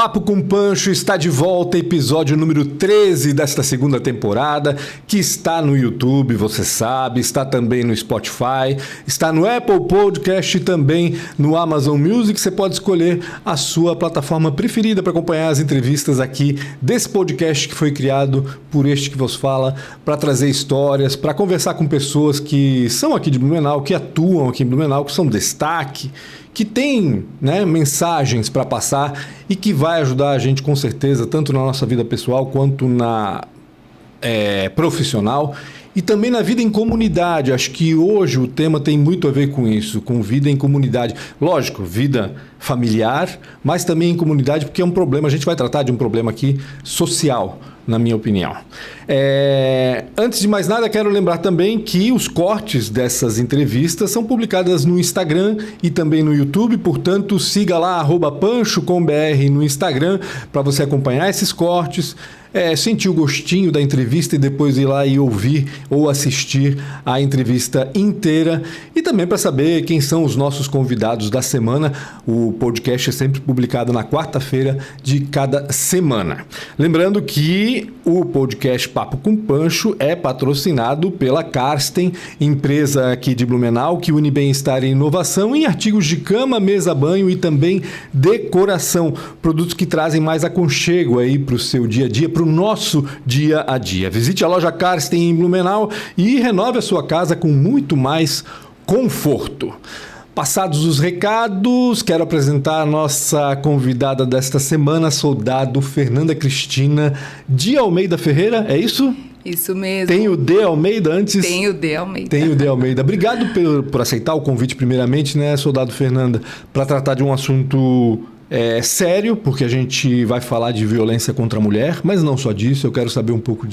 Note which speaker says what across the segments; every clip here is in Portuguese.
Speaker 1: Papo com Pancho está de volta, episódio número 13 desta segunda temporada, que está no YouTube, você sabe, está também no Spotify, está no Apple Podcast e também no Amazon Music. Você pode escolher a sua plataforma preferida para acompanhar as entrevistas aqui desse podcast que foi criado por este que vos fala, para trazer histórias, para conversar com pessoas que são aqui de Blumenau, que atuam aqui em Blumenau, que são destaque, que tem, mensagens para passar e que vai ajudar a gente com certeza, tanto na nossa vida pessoal quanto na profissional e também na vida em comunidade. Acho que hoje o tema tem muito a ver com isso, com vida em comunidade. Lógico, vida familiar, mas também em comunidade, porque é um problema, a gente vai tratar de um problema aqui social, na minha opinião. Antes de mais nada, quero lembrar também que os cortes dessas entrevistas são publicadas no Instagram e também no YouTube, portanto, siga lá, @pancho_br no Instagram, para você acompanhar esses cortes, sentir o gostinho da entrevista e depois ir lá e ouvir ou assistir a entrevista inteira, e também para saber quem são os nossos convidados da semana. O podcast é sempre publicado na quarta-feira de cada semana. Lembrando que o podcast Papo com Pancho é patrocinado pela Karsten, empresa aqui de Blumenau, que une bem-estar e inovação em artigos de cama, mesa, banho e também decoração. Produtos que trazem mais aconchego aí para o seu dia a dia, para o nosso dia a dia. Visite a loja Karsten em Blumenau e renove a sua casa com muito mais conforto. Passados os recados, quero apresentar a nossa convidada desta semana, soldado Fernanda Cristina de Almeida Ferreira, é isso?
Speaker 2: Isso mesmo.
Speaker 1: Tem o D Almeida antes?
Speaker 2: Tem o D Almeida.
Speaker 1: Tem o D Almeida. Obrigado por aceitar o convite primeiramente, soldado Fernanda, para tratar de um assunto sério, porque a gente vai falar de violência contra a mulher, mas não só disso. Eu quero saber um pouco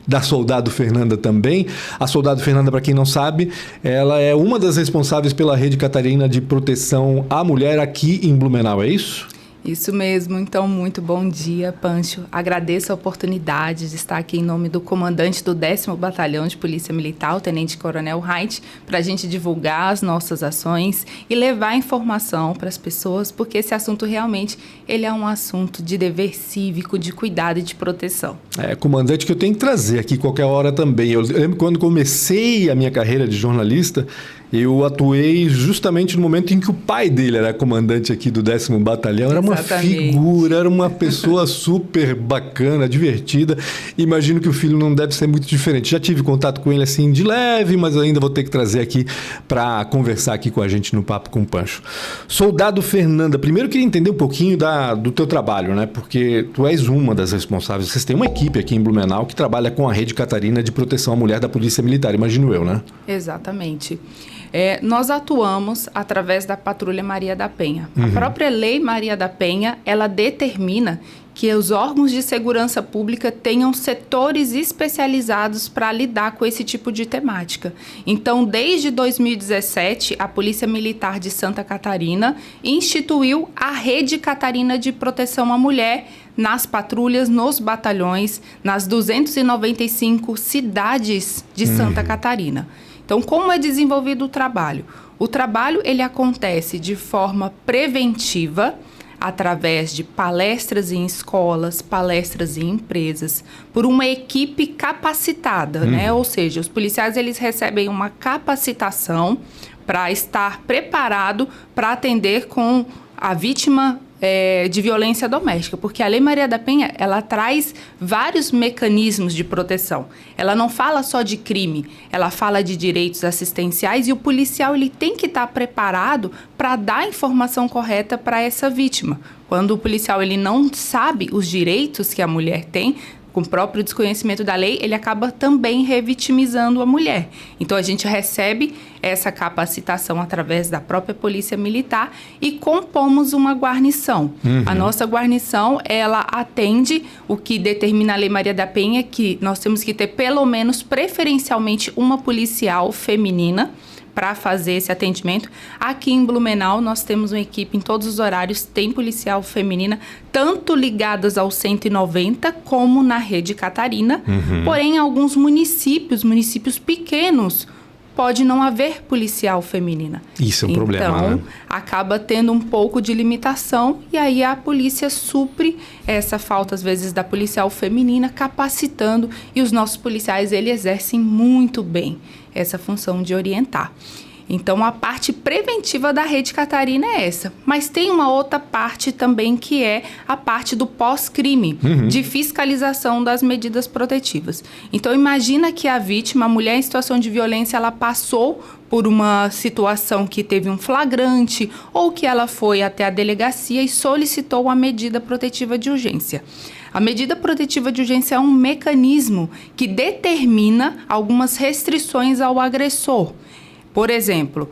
Speaker 1: da soldado Fernanda também. A soldado Fernanda, para quem não sabe, ela é uma das responsáveis pela Rede Catarina de Proteção à Mulher aqui em Blumenau, é isso?
Speaker 2: Isso mesmo. Então, muito bom dia, Pancho. Agradeço a oportunidade de estar aqui em nome do comandante do 10º Batalhão de Polícia Militar, o Tenente Coronel Haidt, para a gente divulgar as nossas ações e levar informação para as pessoas, porque esse assunto realmente ele é um assunto de dever cívico, de cuidado e de proteção.
Speaker 1: Comandante que eu tenho que trazer aqui qualquer hora também. Eu lembro quando comecei a minha carreira de jornalista, eu atuei justamente no momento em que o pai dele era comandante aqui do 10º Batalhão. Era uma figura, era uma pessoa super bacana, divertida. Imagino que o filho não deve ser muito diferente. Já tive contato com ele assim de leve, mas ainda vou ter que trazer aqui para conversar aqui com a gente no Papo com Pancho. Soldado Fernanda, primeiro eu queria entender um pouquinho do teu trabalho, Porque tu és uma das responsáveis. Vocês têm uma equipe aqui em Blumenau que trabalha com a Rede Catarina de Proteção à Mulher da Polícia Militar, imagino eu,
Speaker 2: Exatamente. Nós atuamos através da Patrulha Maria da Penha. A própria Lei Maria da Penha, ela determina que os órgãos de segurança pública tenham setores especializados para lidar com esse tipo de temática. Então, desde 2017, a Polícia Militar de Santa Catarina instituiu a Rede Catarina de Proteção à Mulher nas patrulhas, nos batalhões, nas 295 cidades de Santa Catarina. Então, como é desenvolvido o trabalho? O trabalho ele acontece de forma preventiva, através de palestras em escolas, palestras em empresas, por uma equipe capacitada, Ou seja, os policiais eles recebem uma capacitação para estar preparado para atender com a vítima de violência doméstica, porque a Lei Maria da Penha, ela traz vários mecanismos de proteção. Ela não fala só de crime, ela fala de direitos assistenciais, e o policial ele tem que estar preparado para dar a informação correta para essa vítima. Quando o policial ele não sabe os direitos que a mulher tem, com o próprio desconhecimento da lei, ele acaba também revitimizando a mulher. Então, a gente recebe essa capacitação através da própria Polícia Militar e compomos uma guarnição. A nossa guarnição, ela atende o que determina a Lei Maria da Penha, que nós temos que ter pelo menos, preferencialmente, uma policial feminina para fazer esse atendimento. Aqui em Blumenau, nós temos uma equipe em todos os horários, tem policial feminina, tanto ligadas ao 190 como na Rede Catarina. Porém, em alguns municípios pequenos, pode não haver policial feminina.
Speaker 1: Isso é um problema,
Speaker 2: então,
Speaker 1: né?
Speaker 2: acaba tendo um pouco de limitação e aí a polícia supre essa falta, às vezes, da policial feminina, capacitando, e os nossos policiais, eles exercem muito bem essa função de orientar. Então, a parte preventiva da Rede Catarina é essa. Mas tem uma outra parte também, que é a parte do pós-crime, de fiscalização das medidas protetivas. Então, imagina que a vítima, a mulher em situação de violência, ela passou por uma situação que teve um flagrante ou que ela foi até a delegacia e solicitou a medida protetiva de urgência. A medida protetiva de urgência é um mecanismo que determina algumas restrições ao agressor. Por exemplo,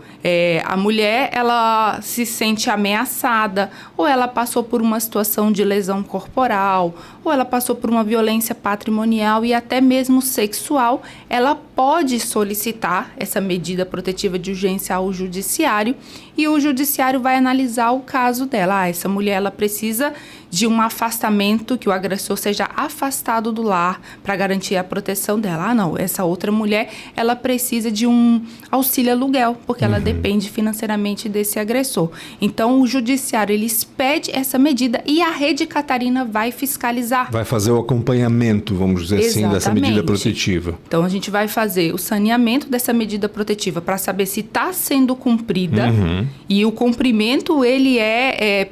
Speaker 2: a mulher, ela se sente ameaçada, ou ela passou por uma situação de lesão corporal, ou ela passou por uma violência patrimonial e até mesmo sexual, ela pode solicitar essa medida protetiva de urgência ao judiciário, e o judiciário vai analisar o caso dela. Essa mulher, ela precisa de um afastamento, que o agressor seja afastado do lar para garantir a proteção dela. Não, essa outra mulher, ela precisa de um auxílio aluguel, porque ela depende financeiramente desse agressor. Então, o judiciário, ele expede essa medida e a Rede Catarina vai fiscalizar.
Speaker 1: Vai fazer o acompanhamento, vamos dizer assim, dessa medida protetiva.
Speaker 2: Então, a gente vai fazer o saneamento dessa medida protetiva para saber se está sendo cumprida. E o cumprimento, ele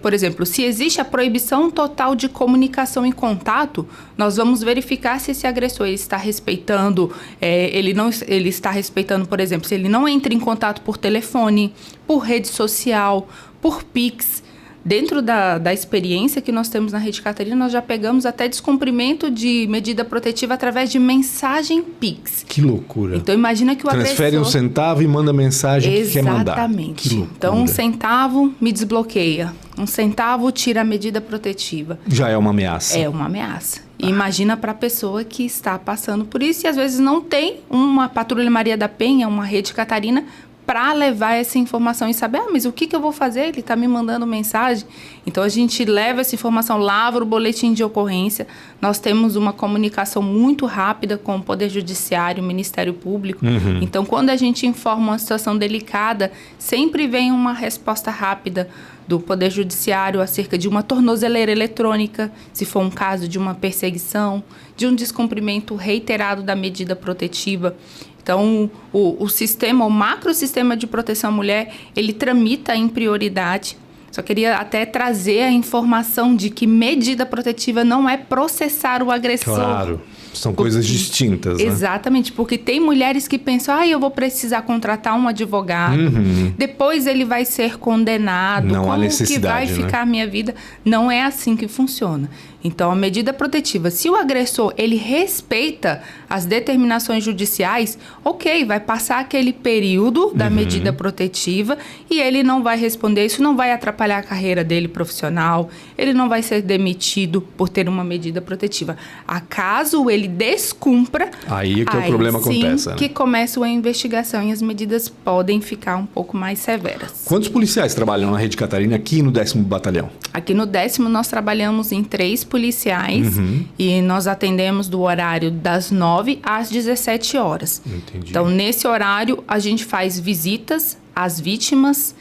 Speaker 2: por exemplo, se existe a proibição total de comunicação e contato, nós vamos verificar se esse agressor ele está respeitando, ele está respeitando, por exemplo, se ele não entra em contato por telefone, por rede social, por Pix. Dentro da experiência que nós temos na Rede Catarina, nós já pegamos até descumprimento de medida protetiva através de mensagem Pix.
Speaker 1: Que loucura.
Speaker 2: Então, imagina que o
Speaker 1: transfere
Speaker 2: agressor...
Speaker 1: um centavo e manda mensagem que quer mandar.
Speaker 2: Exatamente. Então, 1 centavo me desbloqueia. 1 centavo tira a medida protetiva.
Speaker 1: Já é uma ameaça.
Speaker 2: É uma ameaça. E imagina para a pessoa que está passando por isso e às vezes não tem uma Patrulha Maria da Penha, uma Rede Catarina, para levar essa informação e saber, mas o que eu vou fazer? Ele está me mandando mensagem. Então, a gente leva essa informação, lavra o boletim de ocorrência. Nós temos uma comunicação muito rápida com o Poder Judiciário, o Ministério Público. Então, quando a gente informa uma situação delicada, sempre vem uma resposta rápida do Poder Judiciário acerca de uma tornozeleira eletrônica, se for um caso de uma perseguição, de um descumprimento reiterado da medida protetiva. Então, o sistema, o macrosistema de proteção à mulher, ele tramita em prioridade. Só queria até trazer a informação de que medida protetiva não é processar o agressor.
Speaker 1: Claro, são coisas distintas, né?
Speaker 2: Exatamente, porque tem mulheres que pensam, eu vou precisar contratar um advogado, depois ele vai ser condenado,
Speaker 1: não há necessidade,
Speaker 2: que vai ficar a minha vida? Não é assim que funciona. Então, a medida protetiva, se o agressor, ele respeita as determinações judiciais, ok, vai passar aquele período da medida protetiva e ele não vai responder, isso não vai atrapalhar a carreira dele profissional, ele não vai ser demitido por ter uma medida protetiva. Acaso ele descumpra,
Speaker 1: aí que o problema acontece, né?
Speaker 2: Que começa a investigação e as medidas podem ficar um pouco mais severas.
Speaker 1: Quantos policiais trabalham na Rede Catarina aqui no 10º Batalhão?
Speaker 2: Aqui no 10º nós trabalhamos em 3 policiais e nós atendemos do horário das 9 às 17 horas.
Speaker 1: Entendi.
Speaker 2: Então, nesse horário, a gente faz visitas às vítimas,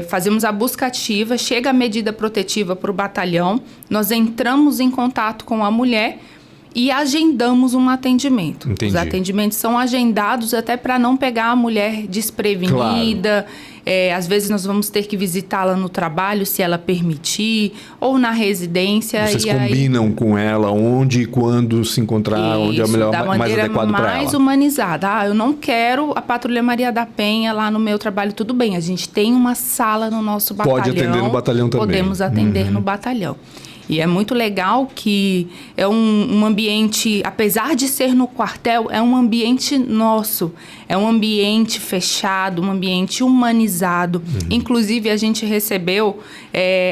Speaker 2: fazemos a busca ativa, chega a medida protetiva para o batalhão, nós entramos em contato com a mulher e agendamos um atendimento.
Speaker 1: Entendi.
Speaker 2: Os atendimentos são agendados até para não pegar a mulher desprevenida. Claro. Às vezes nós vamos ter que visitá-la no trabalho, se ela permitir, ou na residência.
Speaker 1: Vocês combinam com ela onde e quando se encontrar, onde é o melhor, mais adequado para ela.
Speaker 2: Mais humanizada. Eu não quero a Patrulha Maria da Penha lá no meu trabalho. Tudo bem, a gente tem uma sala no nosso batalhão.
Speaker 1: Pode atender no batalhão também.
Speaker 2: Podemos atender no batalhão. E é muito legal que é um ambiente, apesar de ser no quartel, é um ambiente nosso. É um ambiente fechado, um ambiente humanizado. Inclusive, a gente recebeu,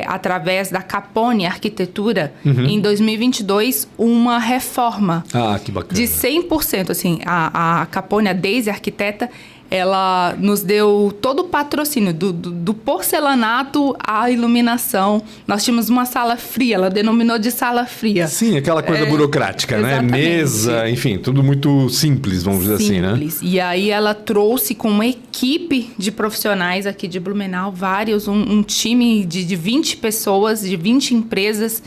Speaker 2: através da Capone Arquitetura, em 2022, uma reforma.
Speaker 1: Ah, que bacana.
Speaker 2: De 100%. Assim, a Capone, a Deise, a arquiteta, ela nos deu todo o patrocínio, do porcelanato à iluminação. Nós tínhamos uma sala fria, ela denominou de sala fria.
Speaker 1: Sim, aquela coisa burocrática, né?
Speaker 2: Exatamente.
Speaker 1: Mesa, enfim, tudo muito simples, vamos dizer assim, né?
Speaker 2: E aí ela trouxe com uma equipe de profissionais aqui de Blumenau, um time de 20 pessoas, de 20 empresas.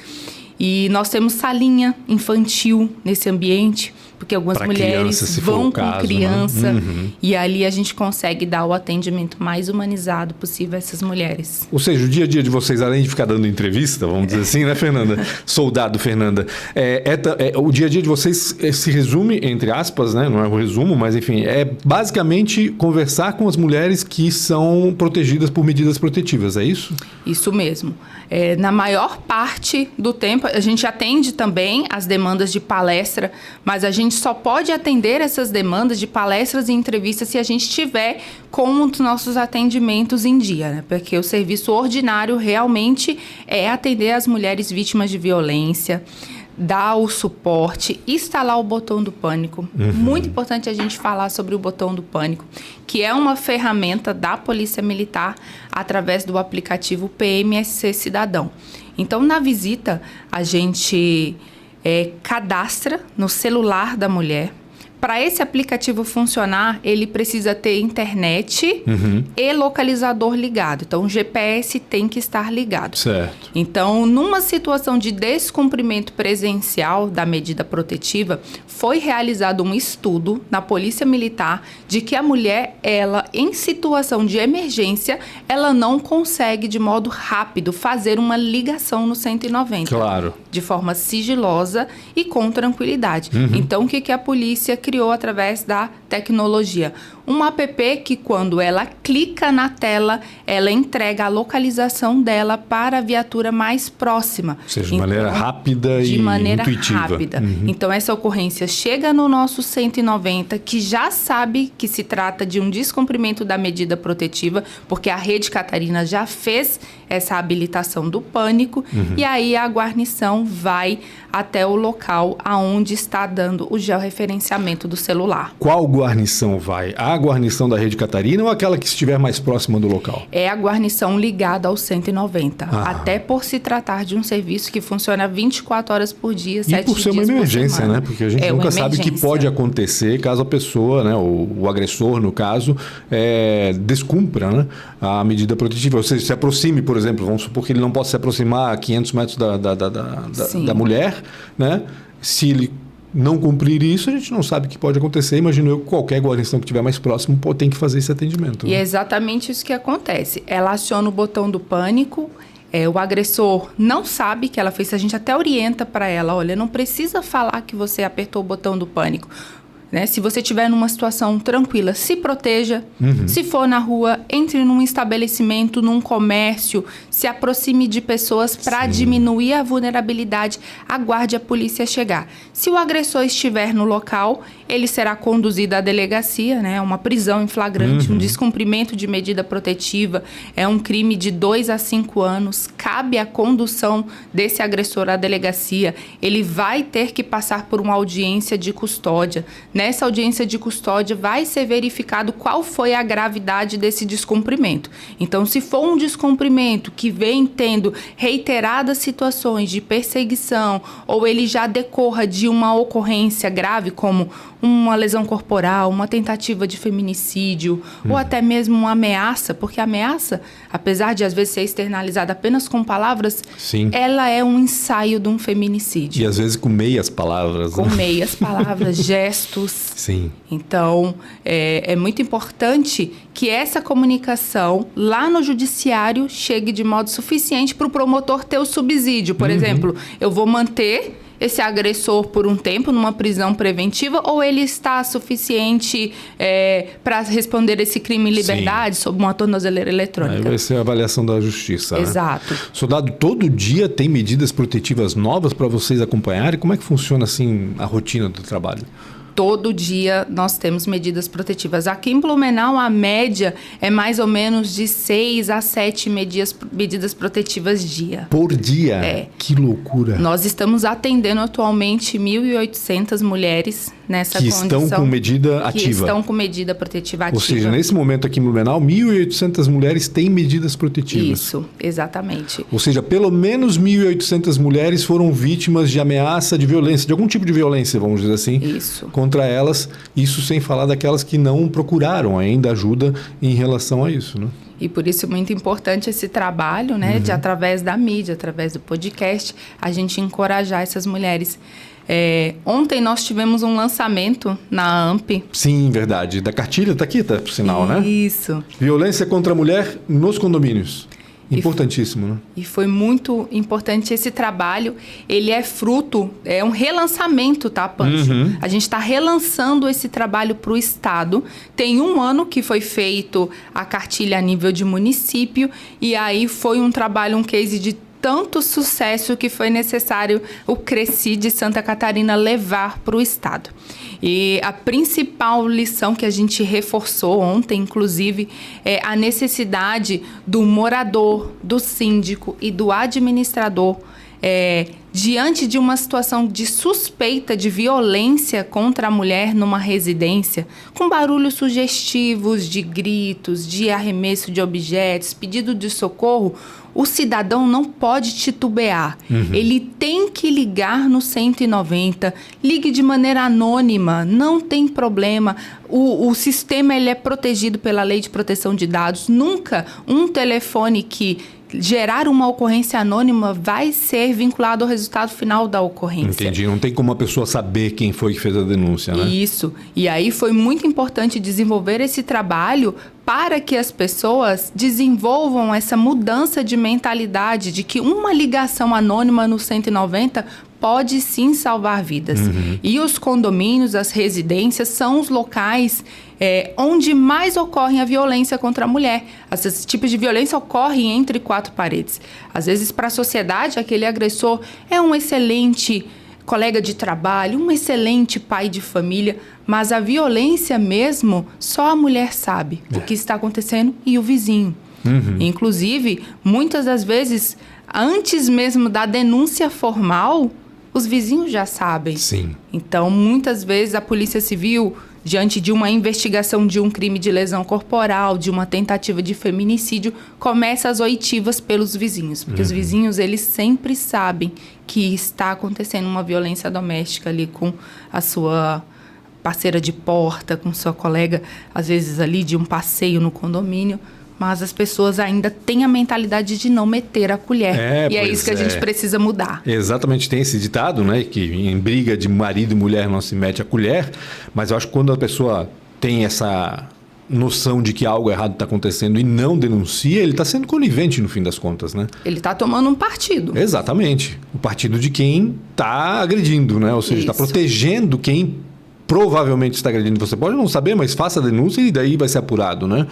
Speaker 2: E nós temos salinha infantil nesse ambiente, porque algumas mulheres vão com criança, né? E ali a gente consegue dar o atendimento mais humanizado possível a essas mulheres.
Speaker 1: Ou seja, o dia a dia de vocês, além de ficar dando entrevista, vamos dizer assim, né, Fernanda? Soldado, Fernanda. O dia a dia de vocês se resume, entre aspas, né? Não é um resumo, mas enfim, é basicamente conversar com as mulheres que são protegidas por medidas protetivas, é isso?
Speaker 2: Isso mesmo. Na maior parte do tempo, a gente atende também as demandas de palestra, mas a gente só pode atender essas demandas de palestras e entrevistas se a gente tiver com os nossos atendimentos em dia, né? Porque o serviço ordinário realmente é atender as mulheres vítimas de violência, dar o suporte, instalar o botão do pânico. Muito importante a gente falar sobre o botão do pânico, que é uma ferramenta da Polícia Militar através do aplicativo PMSC Cidadão. Então, na visita, a gente cadastra no celular da mulher. Para esse aplicativo funcionar, ele precisa ter internet e localizador ligado. Então, o GPS tem que estar ligado.
Speaker 1: Certo.
Speaker 2: Então, numa situação de descumprimento presencial da medida protetiva, foi realizado um estudo na Polícia Militar de que a mulher, ela, em situação de emergência, ela não consegue, de modo rápido, fazer uma ligação no 190.
Speaker 1: Claro.
Speaker 2: De forma sigilosa e com tranquilidade. Então, o que a polícia criou através da tecnologia? Um app que, quando ela clica na tela, ela entrega a localização dela para a viatura mais próxima.
Speaker 1: Ou seja, de maneira rápida e intuitiva.
Speaker 2: Rápida. Então, essa ocorrência chega no nosso 190, que já sabe que se trata de um descumprimento da medida protetiva, porque a Rede Catarina já fez essa habilitação do pânico, e aí a guarnição vai até o local aonde está dando o georreferenciamento do celular.
Speaker 1: Qual guarnição vai? A guarnição da Rede Catarina ou aquela que estiver mais próxima do local?
Speaker 2: É a guarnição ligada ao 190. Até por se tratar de um serviço que funciona 24 horas por dia, 7 dias por semana. E por ser uma
Speaker 1: emergência, né? Porque a gente nunca sabe o que pode acontecer caso a pessoa, né, o agressor, no caso, descumpra, né, a medida protetiva. Ou seja, se aproxime, por exemplo, vamos supor que ele não possa se aproximar a 500 metros da mulher, né? Se ele não cumprir isso, a gente não sabe o que pode acontecer. Imagino eu que qualquer guarnição que estiver mais próximo tem que fazer esse atendimento.
Speaker 2: E é exatamente isso que acontece. Ela aciona o botão do pânico, o agressor não sabe que ela fez, a gente até orienta para ela, olha, não precisa falar que você apertou o botão do pânico. Né? Se você estiver numa situação tranquila, se proteja. Se for na rua, entre num estabelecimento, num comércio, se aproxime de pessoas para diminuir a vulnerabilidade, aguarde a polícia chegar. Se o agressor estiver no local, ele será conduzido à delegacia, né? Uma prisão em flagrante, um descumprimento de medida protetiva, é um crime de 2 a 5 anos, cabe a condução desse agressor à delegacia, ele vai ter que passar por uma audiência de custódia. Nessa audiência de custódia vai ser verificado qual foi a gravidade desse descumprimento. Então, se for um descumprimento que vem tendo reiteradas situações de perseguição ou ele já decorra de uma ocorrência grave, como uma lesão corporal, uma tentativa de feminicídio ou até mesmo uma ameaça, porque a ameaça, apesar de às vezes ser externalizada apenas com palavras, ela é um ensaio de um feminicídio.
Speaker 1: E às vezes com meias palavras.
Speaker 2: Com meias palavras, gestos.
Speaker 1: Sim.
Speaker 2: Então, é muito importante que essa comunicação lá no judiciário chegue de modo suficiente para o promotor ter o subsídio. Por exemplo, eu vou manter esse agressor por um tempo numa prisão preventiva ou ele está suficiente para responder esse crime em liberdade sob uma tornozeleira eletrônica?
Speaker 1: Aí vai ser a avaliação da justiça.
Speaker 2: Exato.
Speaker 1: Né? Soldado, todo dia tem medidas protetivas novas para vocês acompanharem? Como é que funciona assim a rotina do trabalho?
Speaker 2: Todo dia nós temos medidas protetivas. Aqui em Blumenau, a média é mais ou menos de 6 a 7 medidas protetivas dia.
Speaker 1: Por dia? Que loucura.
Speaker 2: Nós estamos atendendo atualmente 1.800 mulheres nessa
Speaker 1: que
Speaker 2: condição.
Speaker 1: Estão com medida ativa.
Speaker 2: Que estão com medida protetiva ativa.
Speaker 1: Ou seja, nesse momento aqui em Blumenau, 1.800 mulheres têm medidas protetivas.
Speaker 2: Isso, exatamente.
Speaker 1: Ou seja, pelo menos 1.800 mulheres foram vítimas de ameaça, de violência, de algum tipo de violência, vamos dizer assim, contra elas. Isso sem falar daquelas que não procuraram ainda ajuda em relação a isso, né?
Speaker 2: E por isso é muito importante esse trabalho, né, de através da mídia, através do podcast, a gente encorajar essas mulheres. Ontem nós tivemos um lançamento na AMP.
Speaker 1: Sim, verdade. Da cartilha, está aqui, tá, por sinal, né?
Speaker 2: Isso.
Speaker 1: Violência contra a mulher nos condomínios. Importantíssimo, né?
Speaker 2: E foi muito importante esse trabalho. Ele é fruto, é um relançamento, tá, Pancho? A gente está relançando esse trabalho para o Estado. Tem 1 ano que foi feito a cartilha a nível de município, e aí foi um trabalho, um case de tanto sucesso que foi necessário o Cresci de Santa Catarina levar para o Estado. E a principal lição que a gente reforçou ontem, inclusive, é a necessidade do morador, do síndico e do administrador, diante de uma situação de suspeita de violência contra a mulher numa residência, com barulhos sugestivos de gritos, de arremesso de objetos, pedido de socorro, o cidadão não pode titubear. Ele tem que ligar no 190, ligue de maneira anônima, não tem problema. O sistema ele é protegido pela Lei de Proteção de Dados. Nunca um telefone que gerar uma ocorrência anônima vai ser vinculado ao resultado final da ocorrência.
Speaker 1: Entendi. Não tem como a pessoa saber quem foi que fez a denúncia, né?
Speaker 2: Isso. E aí foi muito importante desenvolver esse trabalho para que as pessoas desenvolvam essa mudança de mentalidade de que uma ligação anônima no 190 pode sim salvar vidas. E os condomínios, as residências, são os locais onde mais ocorre a violência contra a mulher. Esses tipos de violência ocorrem entre 4 paredes. Às vezes, para a sociedade, aquele agressor é um excelente colega de trabalho, um excelente pai de família, mas a violência mesmo, só a mulher sabe o que está acontecendo e o vizinho. Inclusive, muitas das vezes, antes mesmo da denúncia formal, os vizinhos já sabem.
Speaker 1: Sim.
Speaker 2: Então, muitas vezes, a Polícia Civil, diante de uma investigação de um crime de lesão corporal, de uma tentativa de feminicídio, começa as oitivas pelos vizinhos. Porque os vizinhos, eles sempre sabem que está acontecendo uma violência doméstica ali com a sua parceira de porta, com sua colega, às vezes ali de um passeio no condomínio. Mas as pessoas ainda têm a mentalidade de não meter a colher. E é isso que a gente precisa mudar.
Speaker 1: Exatamente, tem esse ditado, né? Que em briga de marido e mulher não se mete a colher. Mas eu acho que quando a pessoa tem essa noção de que algo errado está acontecendo e não denuncia, ele está sendo conivente no fim das contas, né?
Speaker 2: Ele está tomando um partido.
Speaker 1: Exatamente. O partido de quem está agredindo, né? Ou seja, está protegendo quem provavelmente está agredindo. Você pode não saber, mas faça a denúncia e daí vai ser apurado, né?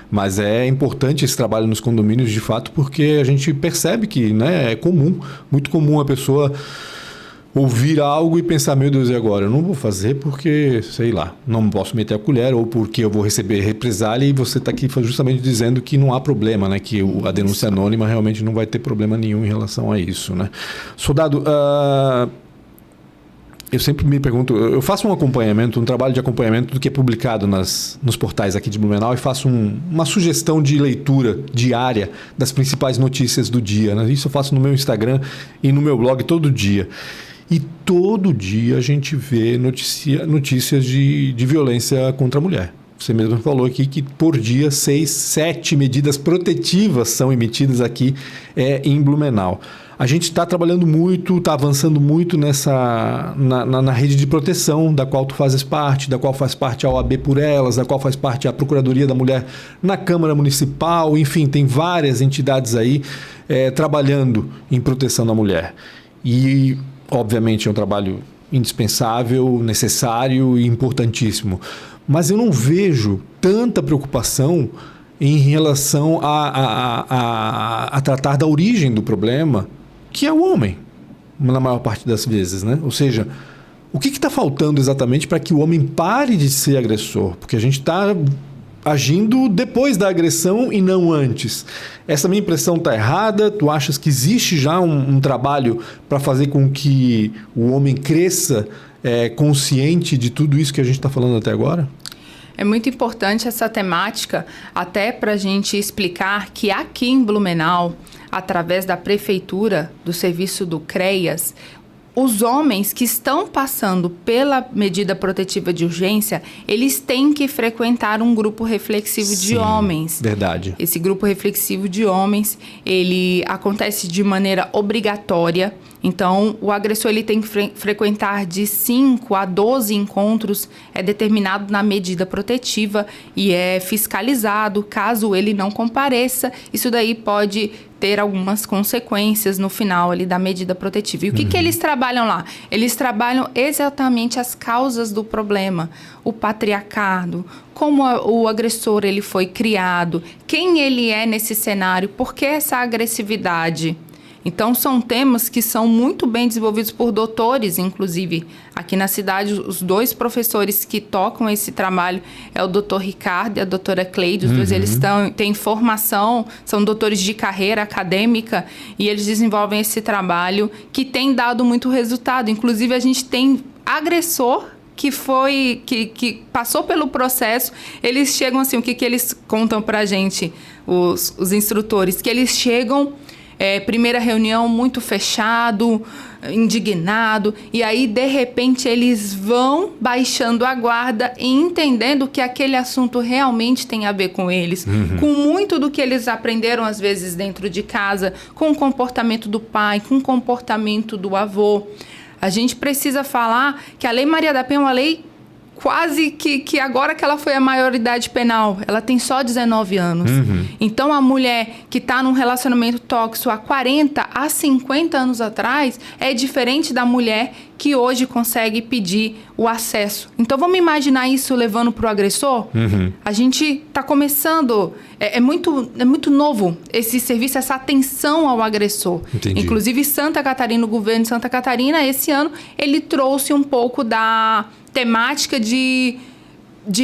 Speaker 1: Mas é importante esse trabalho nos condomínios, de fato, porque a gente percebe que, né, é comum, muito comum a pessoa ouvir algo e pensar, meu Deus, e agora? Eu não vou fazer porque, sei lá, não posso meter a colher ou porque eu vou receber represália, e você está aqui justamente dizendo que não há problema, né? Que a denúncia anônima realmente não vai ter problema nenhum em relação a isso, né? Soldado, eu sempre me pergunto, eu faço um acompanhamento, um trabalho de acompanhamento do que é publicado nos portais aqui de Blumenau e faço uma sugestão de leitura diária das principais notícias do dia, né? Isso eu faço no meu Instagram e no meu blog todo dia. E todo dia a gente vê notícias de violência contra a mulher. Você mesmo falou aqui que por dia 6, 7 medidas protetivas são emitidas aqui em Blumenau. A gente está trabalhando muito, está avançando muito na rede de proteção, da qual tu fazes parte, da qual faz parte a OAB por Elas, da qual faz parte a Procuradoria da Mulher na Câmara Municipal, enfim, tem várias entidades aí trabalhando em proteção da mulher. E, obviamente, é um trabalho indispensável, necessário e importantíssimo. Mas eu não vejo tanta preocupação em relação a tratar da origem do problema, que é o homem, na maior parte das vezes, né? Ou seja, o que está faltando exatamente para que o homem pare de ser agressor? Porque a gente está agindo depois da agressão e não antes. Essa minha impressão está errada? Tu achas que existe já um trabalho para fazer com que o homem cresça consciente de tudo isso que a gente está falando até agora?
Speaker 2: É muito importante essa temática, até para a gente explicar que aqui em Blumenau, através da prefeitura, do serviço do CREAS, os homens que estão passando pela medida protetiva de urgência, eles têm que frequentar um grupo reflexivo de homens.
Speaker 1: Verdade.
Speaker 2: Esse grupo reflexivo de homens, ele acontece de maneira obrigatória. Então, o agressor ele tem que frequentar de 5 a 12 encontros, é determinado na medida protetiva e é fiscalizado. Caso ele não compareça, isso daí pode ter algumas consequências no final ali da medida protetiva. E o que eles trabalham lá? Eles trabalham exatamente as causas do problema. O patriarcado, como o agressor ele foi criado, quem ele é nesse cenário, por que essa agressividade? Então, são temas que são muito bem desenvolvidos por doutores, inclusive. Aqui na cidade, os 2 professores que tocam esse trabalho é o doutor Ricardo e a doutora Cleide. Os dois eles têm formação, são doutores de carreira acadêmica e eles desenvolvem esse trabalho que tem dado muito resultado. Inclusive, a gente tem agressor que passou pelo processo. Eles chegam assim, o que eles contam pra gente, os instrutores? Que eles chegam... primeira reunião muito fechado, indignado, e aí de repente eles vão baixando a guarda e entendendo que aquele assunto realmente tem a ver com eles, com muito do que eles aprenderam às vezes dentro de casa, com o comportamento do pai, com o comportamento do avô. A gente precisa falar que a Lei Maria da Penha é uma lei quase que agora que ela foi a maioridade penal, ela tem só 19 anos. Então, a mulher que está num relacionamento tóxico há 40 a 50 anos atrás é diferente da mulher que hoje consegue pedir o acesso. Então, vamos imaginar isso levando para o agressor? A gente está começando... É muito novo esse serviço, essa atenção ao agressor.
Speaker 1: Entendi.
Speaker 2: Inclusive, Santa Catarina, o governo de Santa Catarina, esse ano, ele trouxe um pouco da temática de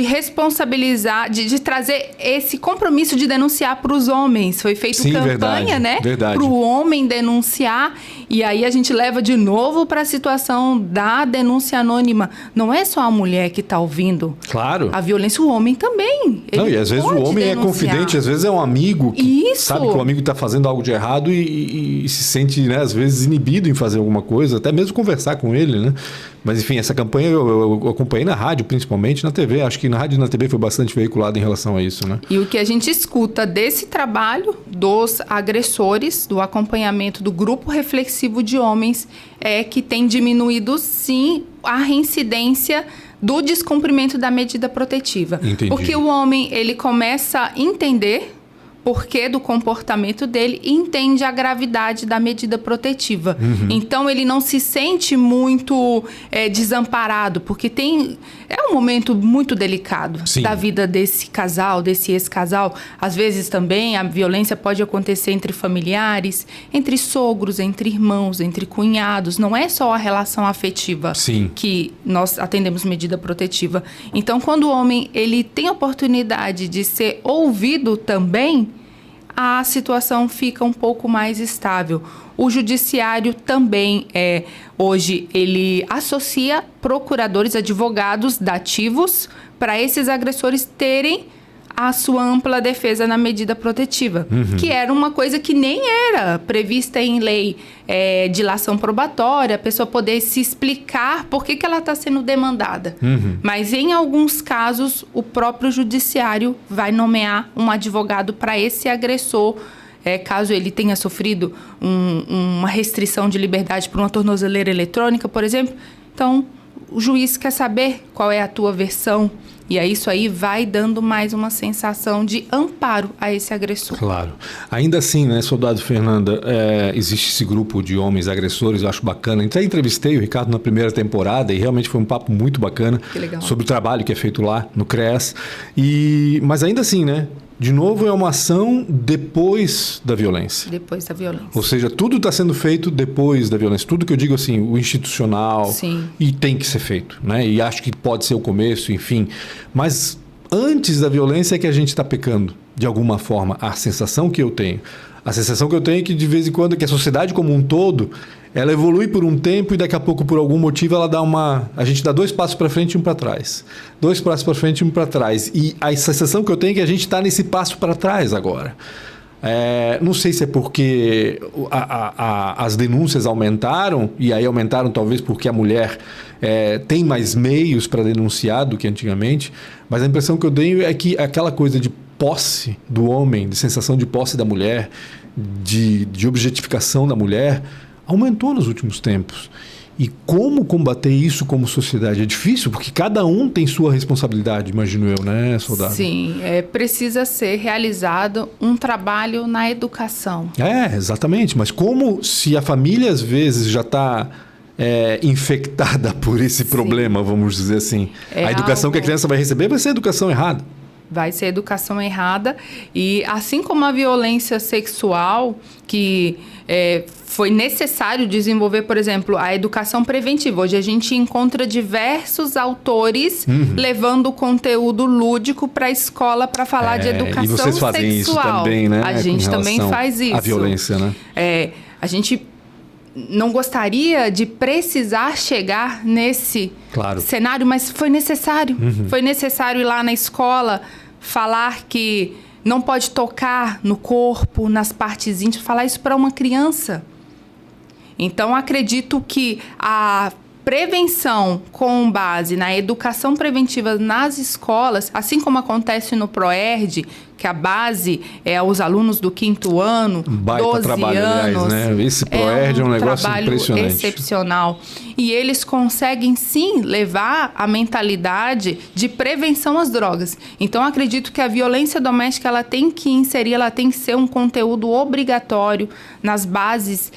Speaker 2: responsabilizar, de trazer esse compromisso de denunciar para os homens. Foi feita campanha, para o homem denunciar. E aí a gente leva de novo para a situação da denúncia anônima. Não é só a mulher que está ouvindo.
Speaker 1: Claro.
Speaker 2: A violência, o homem também.
Speaker 1: Não, e às vezes o homem é confidente, às vezes é um amigo que sabe que o amigo está fazendo algo de errado e se sente, né, às vezes, inibido em fazer alguma coisa, até mesmo conversar com ele, né? Mas, enfim, essa campanha eu acompanhei na rádio, principalmente na TV. Acho que na rádio e na TV foi bastante veiculado em relação a isso, né? E
Speaker 2: o que a gente escuta desse trabalho dos agressores, do acompanhamento do grupo reflexivo de homens, é que tem diminuído, sim, a reincidência do descumprimento da medida protetiva.
Speaker 1: Entendi.
Speaker 2: Porque o homem, ele começa a entender porquê do comportamento dele e entende a gravidade da medida protetiva. Então, ele não se sente muito desamparado, porque é um momento muito delicado da vida desse casal, desse ex-casal. Às vezes também a violência pode acontecer entre familiares, entre sogros, entre irmãos, entre cunhados. Não é só a relação afetiva que nós atendemos medida protetiva. Então, quando o homem ele tem a oportunidade de ser ouvido também, a situação fica um pouco mais estável. O judiciário também, hoje, ele associa procuradores, advogados dativos para esses agressores terem a sua ampla defesa na medida protetiva, que era uma coisa que nem era prevista em lei, dilação probatória, a pessoa poder se explicar por que ela está sendo demandada. Mas, em alguns casos, o próprio judiciário vai nomear um advogado para esse agressor, caso ele tenha sofrido uma restrição de liberdade por uma tornozeleira eletrônica, por exemplo. Então, o juiz quer saber qual é a tua versão. E aí isso aí vai dando mais uma sensação de amparo a esse agressor.
Speaker 1: Claro. Ainda assim, né, soldado Fernanda, existe esse grupo de homens agressores, eu acho bacana. Até entrevistei o Ricardo na primeira temporada e realmente foi um papo muito bacana sobre o trabalho que é feito lá no CREAS. Mas ainda assim, né? De novo, é uma ação depois da violência.
Speaker 2: Depois da violência.
Speaker 1: Ou seja, tudo está sendo feito depois da violência. Tudo que eu digo assim, o institucional, e tem que ser feito, né? E acho que pode ser o começo, enfim. Mas antes da violência é que a gente está pecando, de alguma forma. A sensação que eu tenho é que de vez em quando, que a sociedade como um todo, ela evolui por um tempo e daqui a pouco, por algum motivo, a gente dá 2 passos para frente e 1 para trás. 2 passos para frente e 1 para trás. E a sensação que eu tenho é que a gente está nesse passo para trás agora. Não sei se é porque as denúncias aumentaram, e aí aumentaram talvez porque a mulher tem mais meios para denunciar do que antigamente, mas a impressão que eu tenho é que aquela coisa de posse do homem, de sensação de posse da mulher, de objetificação da mulher, aumentou nos últimos tempos. E como combater isso como sociedade? É difícil, porque cada um tem sua responsabilidade, imagino eu, né, soldado?
Speaker 2: Sim, precisa ser realizado um trabalho na educação.
Speaker 1: Exatamente. Mas como se a família, às vezes, já está infectada por esse problema, vamos dizer assim. A educação que a criança vai receber vai ser a educação errada.
Speaker 2: Vai ser educação errada. E assim como a violência sexual, que foi necessário desenvolver, por exemplo, a educação preventiva. Hoje a gente encontra diversos autores levando conteúdo lúdico para a escola para falar de educação sexual. E vocês fazem
Speaker 1: isso também, né?
Speaker 2: A gente também faz isso.
Speaker 1: A violência, né?
Speaker 2: A gente não gostaria de precisar chegar nesse cenário, mas foi necessário. Foi necessário ir lá na escola falar que não pode tocar no corpo, nas partes íntimas, falar isso para uma criança. Então, acredito que a prevenção com base na educação preventiva nas escolas, assim como acontece no ProERD, que a base é os alunos do 5º ano, 12
Speaker 1: trabalho,
Speaker 2: anos.
Speaker 1: Aliás, né? Esse ProERD é um negócio impressionante.
Speaker 2: Excepcional. E eles conseguem, sim, levar a mentalidade de prevenção às drogas. Então, acredito que a violência doméstica ela tem que ser um conteúdo obrigatório nas bases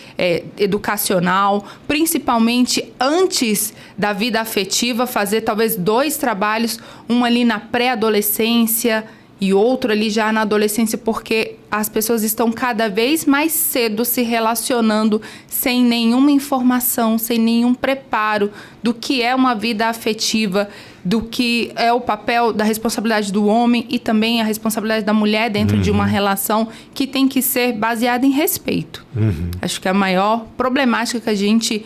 Speaker 2: educacional, principalmente antes da vida afetiva, fazer talvez 2 trabalhos, um ali na pré-adolescência e outro ali já na adolescência, porque as pessoas estão cada vez mais cedo se relacionando sem nenhuma informação, sem nenhum preparo do que é uma vida afetiva, do que é o papel da responsabilidade do homem e também a responsabilidade da mulher dentro de uma relação que tem que ser baseada em respeito. Acho que a maior problemática que a gente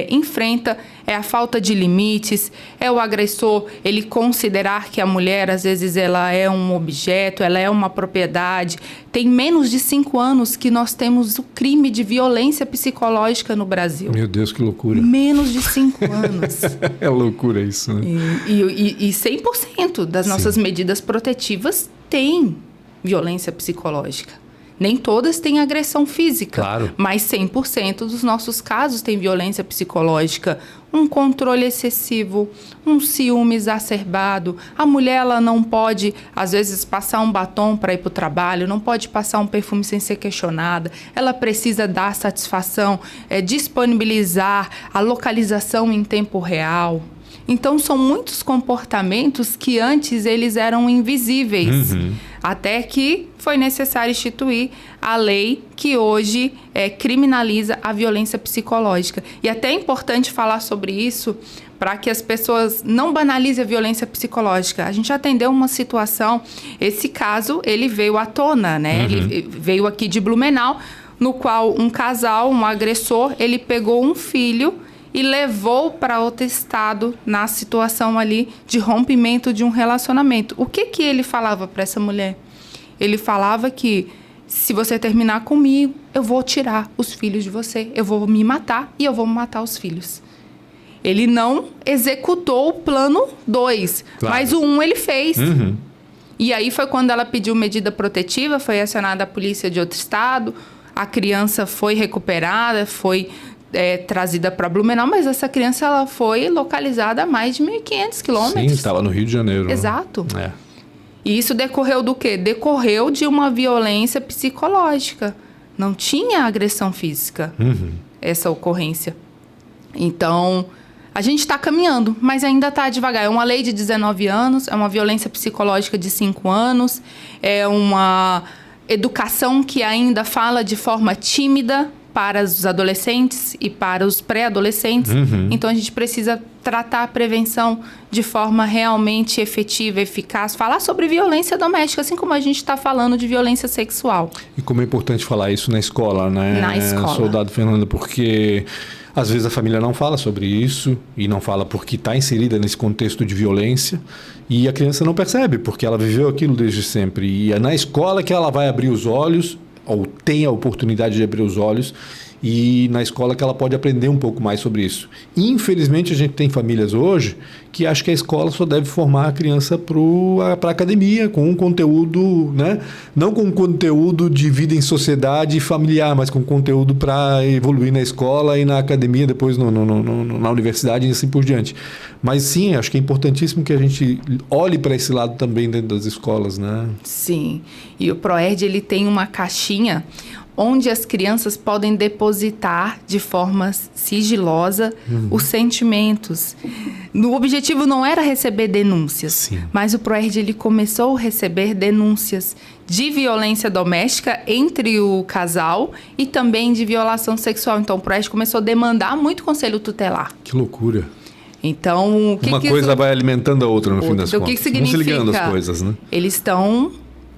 Speaker 2: enfrenta é a falta de limites, é o agressor, ele considerar que a mulher, às vezes, ela é um objeto, ela é uma propriedade. Tem menos de 5 anos que nós temos o crime de violência psicológica no Brasil.
Speaker 1: Meu Deus, que loucura.
Speaker 2: Menos de 5 anos.
Speaker 1: É loucura isso, né?
Speaker 2: E 100% das nossas medidas protetivas têm violência psicológica. Nem todas têm agressão física,
Speaker 1: claro,
Speaker 2: mas 100% dos nossos casos têm violência psicológica. Um controle excessivo, um ciúme exacerbado. A mulher ela não pode, às vezes, passar um batom para ir para o trabalho, não pode passar um perfume sem ser questionada. Ela precisa dar satisfação, disponibilizar a localização em tempo real. Então, são muitos comportamentos que antes eles eram invisíveis, até que foi necessário instituir a lei que hoje criminaliza a violência psicológica. E até é importante falar sobre isso para que as pessoas não banalizem a violência psicológica. A gente atendeu uma situação, esse caso ele veio à tona, né? Ele veio aqui de Blumenau, no qual um casal, um agressor, ele pegou um filho e levou para outro estado na situação ali de rompimento de um relacionamento. O que ele falava para essa mulher? Ele falava que se você terminar comigo, eu vou tirar os filhos de você, eu vou me matar e eu vou matar os filhos. Ele não executou o plano 2, claro, mas o 1 ele fez. E aí foi quando ela pediu medida protetiva, foi acionada a polícia de outro estado, a criança foi recuperada, foi trazida para Blumenau, mas essa criança ela foi localizada a mais de 1.500 quilômetros.
Speaker 1: Sim, estava no Rio de Janeiro.
Speaker 2: Exato. E isso decorreu do quê? Decorreu de uma violência psicológica. Não tinha agressão física, essa ocorrência. Então, a gente está caminhando, mas ainda está devagar. É uma lei de 19 anos, é uma violência psicológica de 5 anos, é uma educação que ainda fala de forma tímida para os adolescentes e para os pré-adolescentes. Então, a gente precisa tratar a prevenção de forma realmente efetiva, eficaz. Falar sobre violência doméstica, assim como a gente está falando de violência sexual.
Speaker 1: E como é importante falar isso na escola, né?
Speaker 2: Na escola.
Speaker 1: Soldado Fernanda, porque às vezes a família não fala sobre isso e não fala porque está inserida nesse contexto de violência e a criança não percebe porque ela viveu aquilo desde sempre. E é na escola que ela vai abrir os olhos ou tem a oportunidade de abrir os olhos e na escola que ela pode aprender um pouco mais sobre isso. Infelizmente, a gente tem famílias hoje que acham que a escola só deve formar a criança para a academia, com um conteúdo, né? Não com conteúdo de vida em sociedade familiar, mas com conteúdo para evoluir na escola e na academia, depois na universidade e assim por diante. Mas sim, acho que é importantíssimo que a gente olhe para esse lado também dentro das escolas, né?
Speaker 2: Sim, e o ProERD, ele tem uma caixinha onde as crianças podem depositar de forma sigilosa os sentimentos. O objetivo não era receber denúncias,
Speaker 1: Sim.
Speaker 2: mas o ProERD ele começou a receber denúncias de violência doméstica entre o casal e também de violação sexual. Então, o ProERD começou a demandar muito conselho tutelar.
Speaker 1: Que loucura.
Speaker 2: Então,
Speaker 1: uma coisa vai alimentando a outra no fim das
Speaker 2: então,
Speaker 1: contas.
Speaker 2: O que significa?
Speaker 1: Vão se ligando as coisas, né?
Speaker 2: Eles estão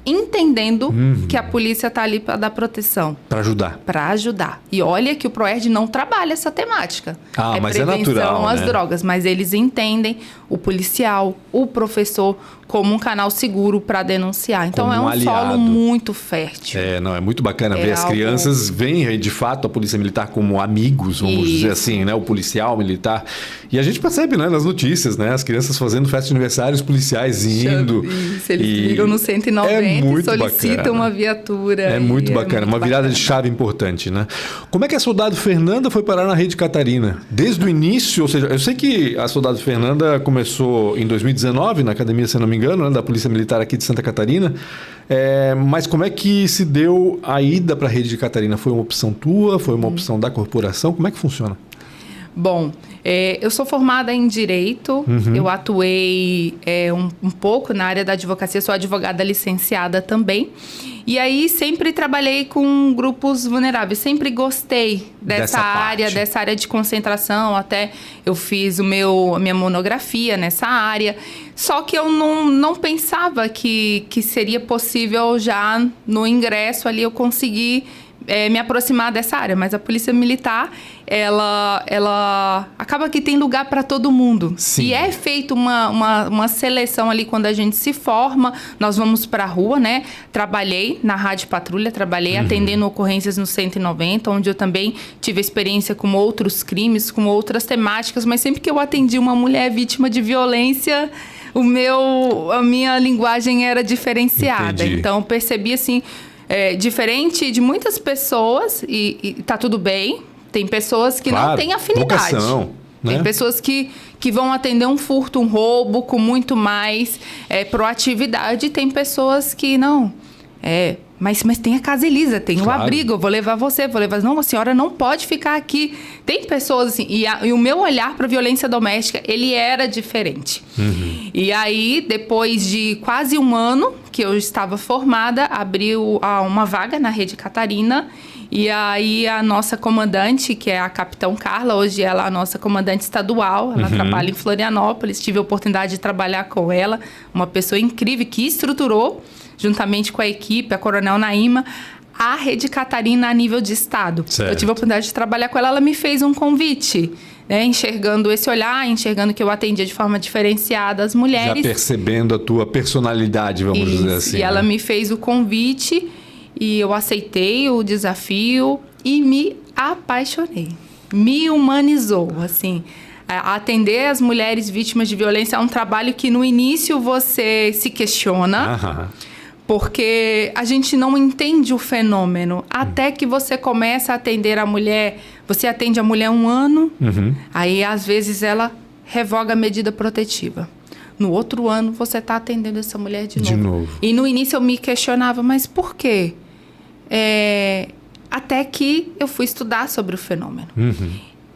Speaker 2: entendendo que a polícia está ali para dar proteção.
Speaker 1: Para ajudar.
Speaker 2: Para ajudar. E olha que o ProERD não trabalha essa temática.
Speaker 1: Mas é natural,
Speaker 2: às
Speaker 1: né?
Speaker 2: drogas, mas eles entendem o policial, o professor, como um canal seguro para denunciar. Então,
Speaker 1: Como
Speaker 2: é um
Speaker 1: aliado.
Speaker 2: solo muito fértil.
Speaker 1: É muito bacana ver as
Speaker 2: algo...
Speaker 1: crianças veem de fato a polícia militar como amigos, vamos dizer assim, né? O policial militar. E a gente percebe, né, nas notícias, né? As crianças fazendo festa de aniversário, os policiais indo.
Speaker 2: Isso, eles ligam no 190 e solicitam
Speaker 1: bacana.
Speaker 2: uma viatura.
Speaker 1: É muito bacana, uma virada
Speaker 2: bacana.
Speaker 1: de chave importante, né? Como é que a Soldado Fernanda foi parar na Rede Catarina? Desde o início, ou seja, eu sei que a Soldado Fernanda começou em 2019, na academia, se não me engano, né, da Polícia Militar aqui de Santa Catarina, mas como é que se deu a ida para a Rede de Catarina? Foi uma opção tua? Foi uma opção da corporação? Como é que funciona?
Speaker 2: Bom, eu sou formada em Direito, eu atuei um pouco na área da advocacia, sou advogada licenciada também. E aí sempre trabalhei com grupos vulneráveis, sempre gostei dessa área de concentração, até eu fiz a minha monografia nessa área. Só que eu não pensava que seria possível já no ingresso ali eu conseguir me aproximar dessa área, mas a Polícia Militar, ela acaba que tem lugar para todo mundo.
Speaker 1: Sim.
Speaker 2: E é feita uma seleção ali quando a gente se forma, nós vamos para a rua, né? Trabalhei na Rádio Patrulha, atendendo ocorrências no 190, onde eu também tive experiência com outros crimes, com outras temáticas, mas sempre que eu atendi uma mulher vítima de violência, a minha linguagem era diferenciada.
Speaker 1: Entendi.
Speaker 2: Então, eu percebi assim... diferente de muitas pessoas, e tá tudo bem, tem pessoas que não têm afinidade.
Speaker 1: Vocação, né?
Speaker 2: Tem pessoas que vão atender um furto, um roubo com muito mais proatividade, e tem pessoas que não. Mas tem a Casa Elisa, tem o abrigo, eu vou levar você, não, a senhora não pode ficar aqui. Tem pessoas assim, e o meu olhar para violência doméstica, ele era diferente. E aí, depois de quase um ano que eu estava formada, abriu uma vaga na Rede Catarina, e aí a nossa comandante, que é a Capitão Carla, hoje ela é a nossa comandante estadual, ela trabalha em Florianópolis, tive a oportunidade de trabalhar com ela, uma pessoa incrível que estruturou, juntamente com a equipe, a Coronel Naíma, a Rede Catarina a nível de estado.
Speaker 1: Certo.
Speaker 2: Eu tive a oportunidade de trabalhar com ela, ela me fez um convite, né, enxergando esse olhar, enxergando que eu atendia de forma diferenciada as mulheres.
Speaker 1: Já percebendo a tua personalidade, vamos dizer assim.
Speaker 2: E ela me fez o convite e eu aceitei o desafio e me apaixonei. Me humanizou, assim... Atender as mulheres vítimas de violência é um trabalho que no início você se questiona, porque a gente não entende o fenômeno. Até que você começa a atender a mulher, você atende a mulher 1 ano, aí às vezes ela revoga a medida protetiva. No outro ano você está atendendo essa mulher de novo. E no início eu me questionava, mas por quê? Até que eu fui estudar sobre o fenômeno.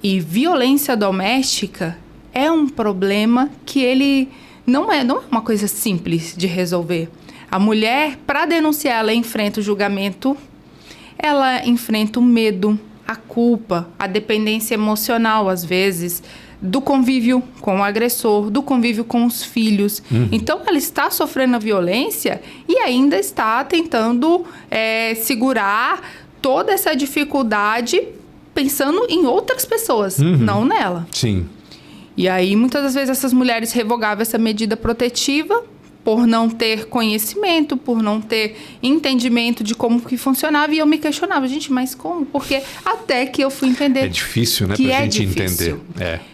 Speaker 2: E violência doméstica é um problema que ele não é uma coisa simples de resolver. A mulher, para denunciar, ela enfrenta o julgamento, ela enfrenta o medo, a culpa, a dependência emocional, às vezes, do convívio com o agressor, do convívio com os filhos. Então, ela está sofrendo a violência e ainda está tentando segurar toda essa dificuldade pensando em outras pessoas, não nela.
Speaker 1: Sim.
Speaker 2: E aí, muitas das vezes, essas mulheres revogavam essa medida protetiva por não ter conhecimento, por não ter entendimento de como que funcionava. E eu me questionava, gente, mas como? Porque até que eu fui entender.
Speaker 1: É difícil, né, pra gente entender.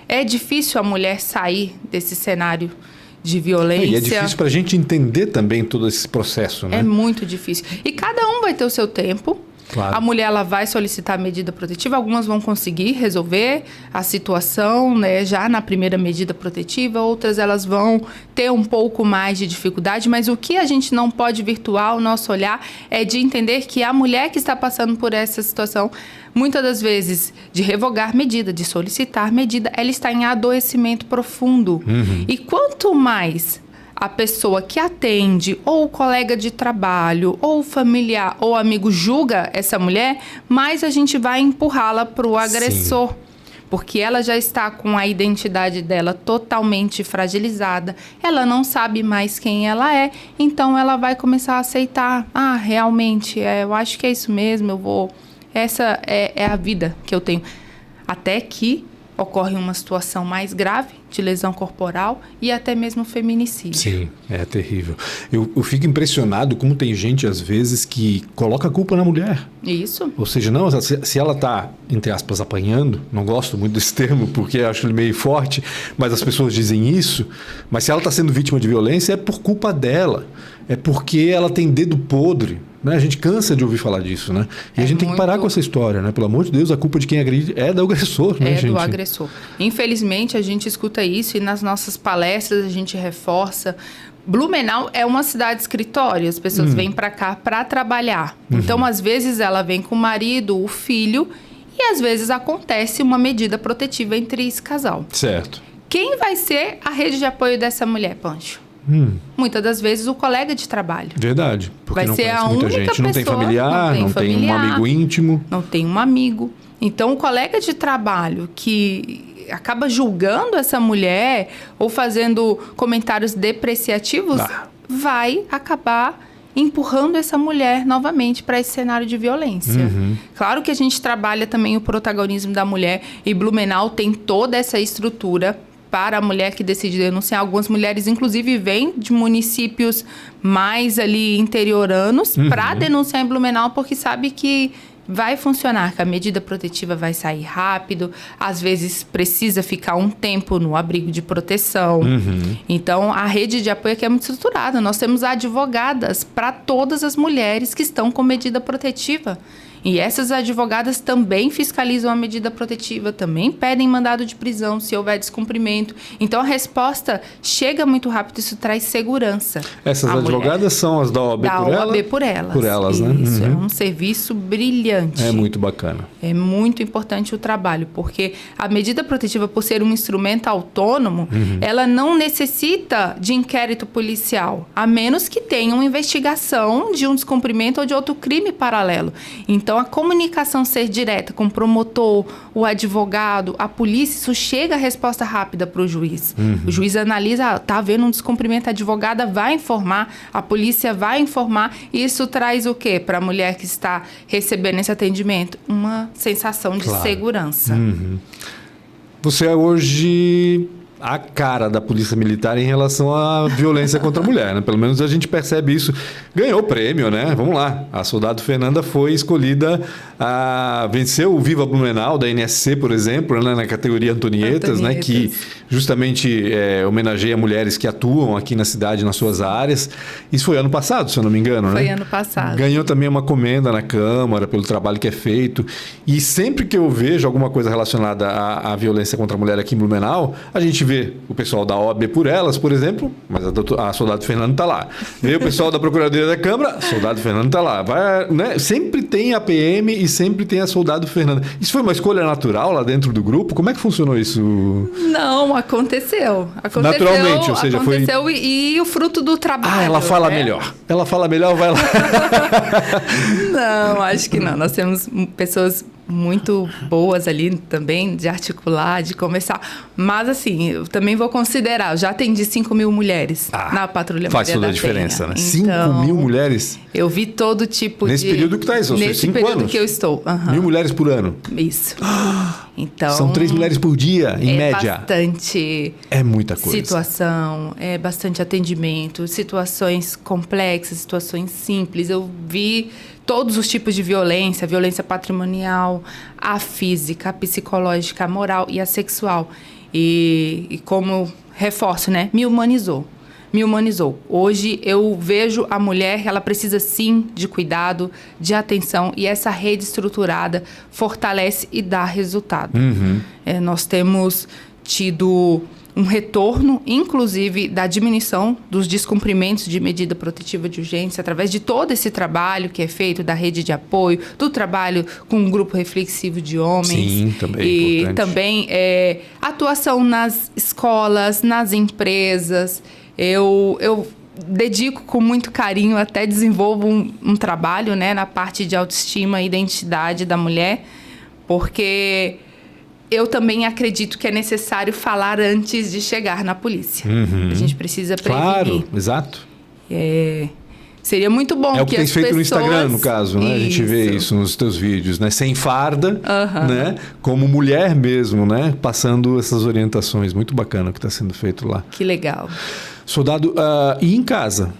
Speaker 2: É difícil a mulher sair desse cenário de violência.
Speaker 1: E é difícil pra gente entender também todo esse processo, né?
Speaker 2: É muito difícil. E cada um vai ter o seu tempo.
Speaker 1: Claro.
Speaker 2: A mulher, ela vai solicitar a medida protetiva, algumas vão conseguir resolver a situação, né, já na primeira medida protetiva, outras elas vão ter um pouco mais de dificuldade, mas o que a gente não pode virtuar o nosso olhar é de entender que a mulher que está passando por essa situação, muitas das vezes, de revogar medida, de solicitar medida, ela está em adoecimento profundo. E quanto mais a pessoa que atende, ou o colega de trabalho, ou o familiar, ou amigo julga essa mulher, mais a gente vai empurrá-la para o agressor. Sim. Porque ela já está com a identidade dela totalmente fragilizada, ela não sabe mais quem ela é, então ela vai começar a aceitar. Ah, realmente, eu acho que é isso mesmo, eu vou... Essa é a vida que eu tenho. Até que ocorre uma situação mais grave de lesão corporal e até mesmo feminicídio.
Speaker 1: Sim, é terrível. Eu fico impressionado como tem gente, às vezes, que coloca a culpa na mulher.
Speaker 2: Isso.
Speaker 1: Ou seja, não, se ela está, entre aspas, apanhando, não gosto muito desse termo, porque acho ele meio forte, mas as pessoas dizem isso, mas se ela está sendo vítima de violência, é por culpa dela. É porque ela tem dedo podre. Né? A gente cansa de ouvir falar disso, né? E a gente tem que parar com essa história, né? Pelo amor de Deus, a culpa de quem agride é do agressor, né, gente? É do
Speaker 2: agressor. Infelizmente, a gente escuta isso e nas nossas palestras a gente reforça. Blumenau é uma cidade escritório, as pessoas vêm para cá para trabalhar. Então, às vezes, ela vem com o marido, o filho, e às vezes acontece uma medida protetiva entre esse casal.
Speaker 1: Certo.
Speaker 2: Quem vai ser a rede de apoio dessa mulher, Pancho? Muitas das vezes o colega de trabalho.
Speaker 1: Verdade. Porque
Speaker 2: vai
Speaker 1: não
Speaker 2: ser a
Speaker 1: muita
Speaker 2: única
Speaker 1: gente.
Speaker 2: pessoa,
Speaker 1: não tem familiar, não tem um amigo íntimo.
Speaker 2: Não tem um amigo. Então, o colega de trabalho que acaba julgando essa mulher ou fazendo comentários depreciativos vai acabar empurrando essa mulher novamente para esse cenário de violência. Claro que a gente trabalha também o protagonismo da mulher e Blumenau tem toda essa estrutura para a mulher que decide denunciar. Algumas mulheres, inclusive, vêm de municípios mais ali interioranos para denunciar em Blumenau, porque sabe que vai funcionar, que a medida protetiva vai sair rápido, às vezes precisa ficar um tempo no abrigo de proteção. Então, a rede de apoio aqui é muito estruturada. Nós temos advogadas para todas as mulheres que estão com medida protetiva. E essas advogadas também fiscalizam a medida protetiva, também pedem mandado de prisão se houver descumprimento. Então, a resposta chega muito rápido, isso traz segurança.
Speaker 1: Essas advogadas são as da OAB
Speaker 2: por elas? Da OAB por elas.
Speaker 1: Por elas, né?
Speaker 2: Isso, é um serviço brilhante.
Speaker 1: É muito bacana.
Speaker 2: É muito importante o trabalho, porque a medida protetiva, por ser um instrumento autônomo, ela não necessita de inquérito policial, a menos que tenha uma investigação de um descumprimento ou de outro crime paralelo. Então, a comunicação ser direta com o promotor, o advogado, a polícia, isso chega a resposta rápida para o juiz. O juiz analisa, está havendo um descumprimento, a advogada vai informar, a polícia vai informar. E isso traz o quê para a mulher que está recebendo esse atendimento? Uma sensação de segurança.
Speaker 1: Você é hoje a cara da Polícia Militar em relação à violência contra a mulher, né? Pelo menos a gente percebe isso. Ganhou o prêmio, né? Vamos lá. A soldado Fernanda foi escolhida a vencer o Viva Blumenau da NSC, por exemplo, né? Na categoria Antonietas, né? Que justamente homenageia mulheres que atuam aqui na cidade, nas suas áreas. Isso foi ano passado, se eu não me engano, né?
Speaker 2: Foi ano passado.
Speaker 1: Ganhou também uma comenda na Câmara pelo trabalho que é feito. E sempre que eu vejo alguma coisa relacionada à violência contra a mulher aqui em Blumenau, a gente vê o pessoal da OAB por elas, por exemplo, mas a soldado Fernando está lá. Vê o pessoal da Procuradoria da Câmara, soldado Fernando está lá. Vai, né? Sempre tem a PM e sempre tem a soldado Fernando. Isso foi uma escolha natural lá dentro do grupo? Como é que funcionou isso?
Speaker 2: Não, aconteceu.
Speaker 1: Naturalmente, ou seja,
Speaker 2: aconteceu e o fruto do trabalho.
Speaker 1: Ah, ela fala melhor. Ela fala melhor, vai lá.
Speaker 2: Não, acho que não. Nós temos pessoas muito boas ali também, de articular, de conversar. Mas, assim, eu também vou considerar, eu já atendi 5.000 mulheres na Patrulha Maria da Penha.
Speaker 1: Faz toda a diferença, né?
Speaker 2: Então,
Speaker 1: 5.000 mulheres?
Speaker 2: Eu vi todo tipo
Speaker 1: nesse período que está isso, ou seja, 5 anos?
Speaker 2: Nesse período que eu estou.
Speaker 1: 1.000 mulheres por ano?
Speaker 2: Isso. Então,
Speaker 1: são 3 mulheres por dia, em média.
Speaker 2: É bastante...
Speaker 1: É muita coisa.
Speaker 2: Situação, é bastante atendimento, situações complexas, situações simples. Eu vi todos os tipos de violência, violência patrimonial, a física, a psicológica, a moral e a sexual. E como reforço, né? Me humanizou. Hoje eu vejo a mulher, ela precisa sim de cuidado, de atenção, e essa rede estruturada fortalece e dá resultado. Nós temos tido um retorno, inclusive, da diminuição dos descumprimentos de medida protetiva de urgência, através de todo esse trabalho que é feito da rede de apoio, do trabalho com um grupo reflexivo de homens.
Speaker 1: Sim, também
Speaker 2: e
Speaker 1: importante.
Speaker 2: também atuação nas escolas, nas empresas. Eu dedico com muito carinho, até desenvolvo um trabalho, né, na parte de autoestima e identidade da mulher, porque eu também acredito que é necessário falar antes de chegar na polícia. A gente precisa prevenir.
Speaker 1: Claro, exato.
Speaker 2: Seria muito bom
Speaker 1: que
Speaker 2: que
Speaker 1: as pessoas... É o que tem feito no Instagram, no caso, né? A gente vê isso nos teus vídeos, né? Sem farda, né? Como mulher mesmo, né? Passando essas orientações. Muito bacana o que está sendo feito lá.
Speaker 2: Que legal.
Speaker 1: Soldado, e em casa?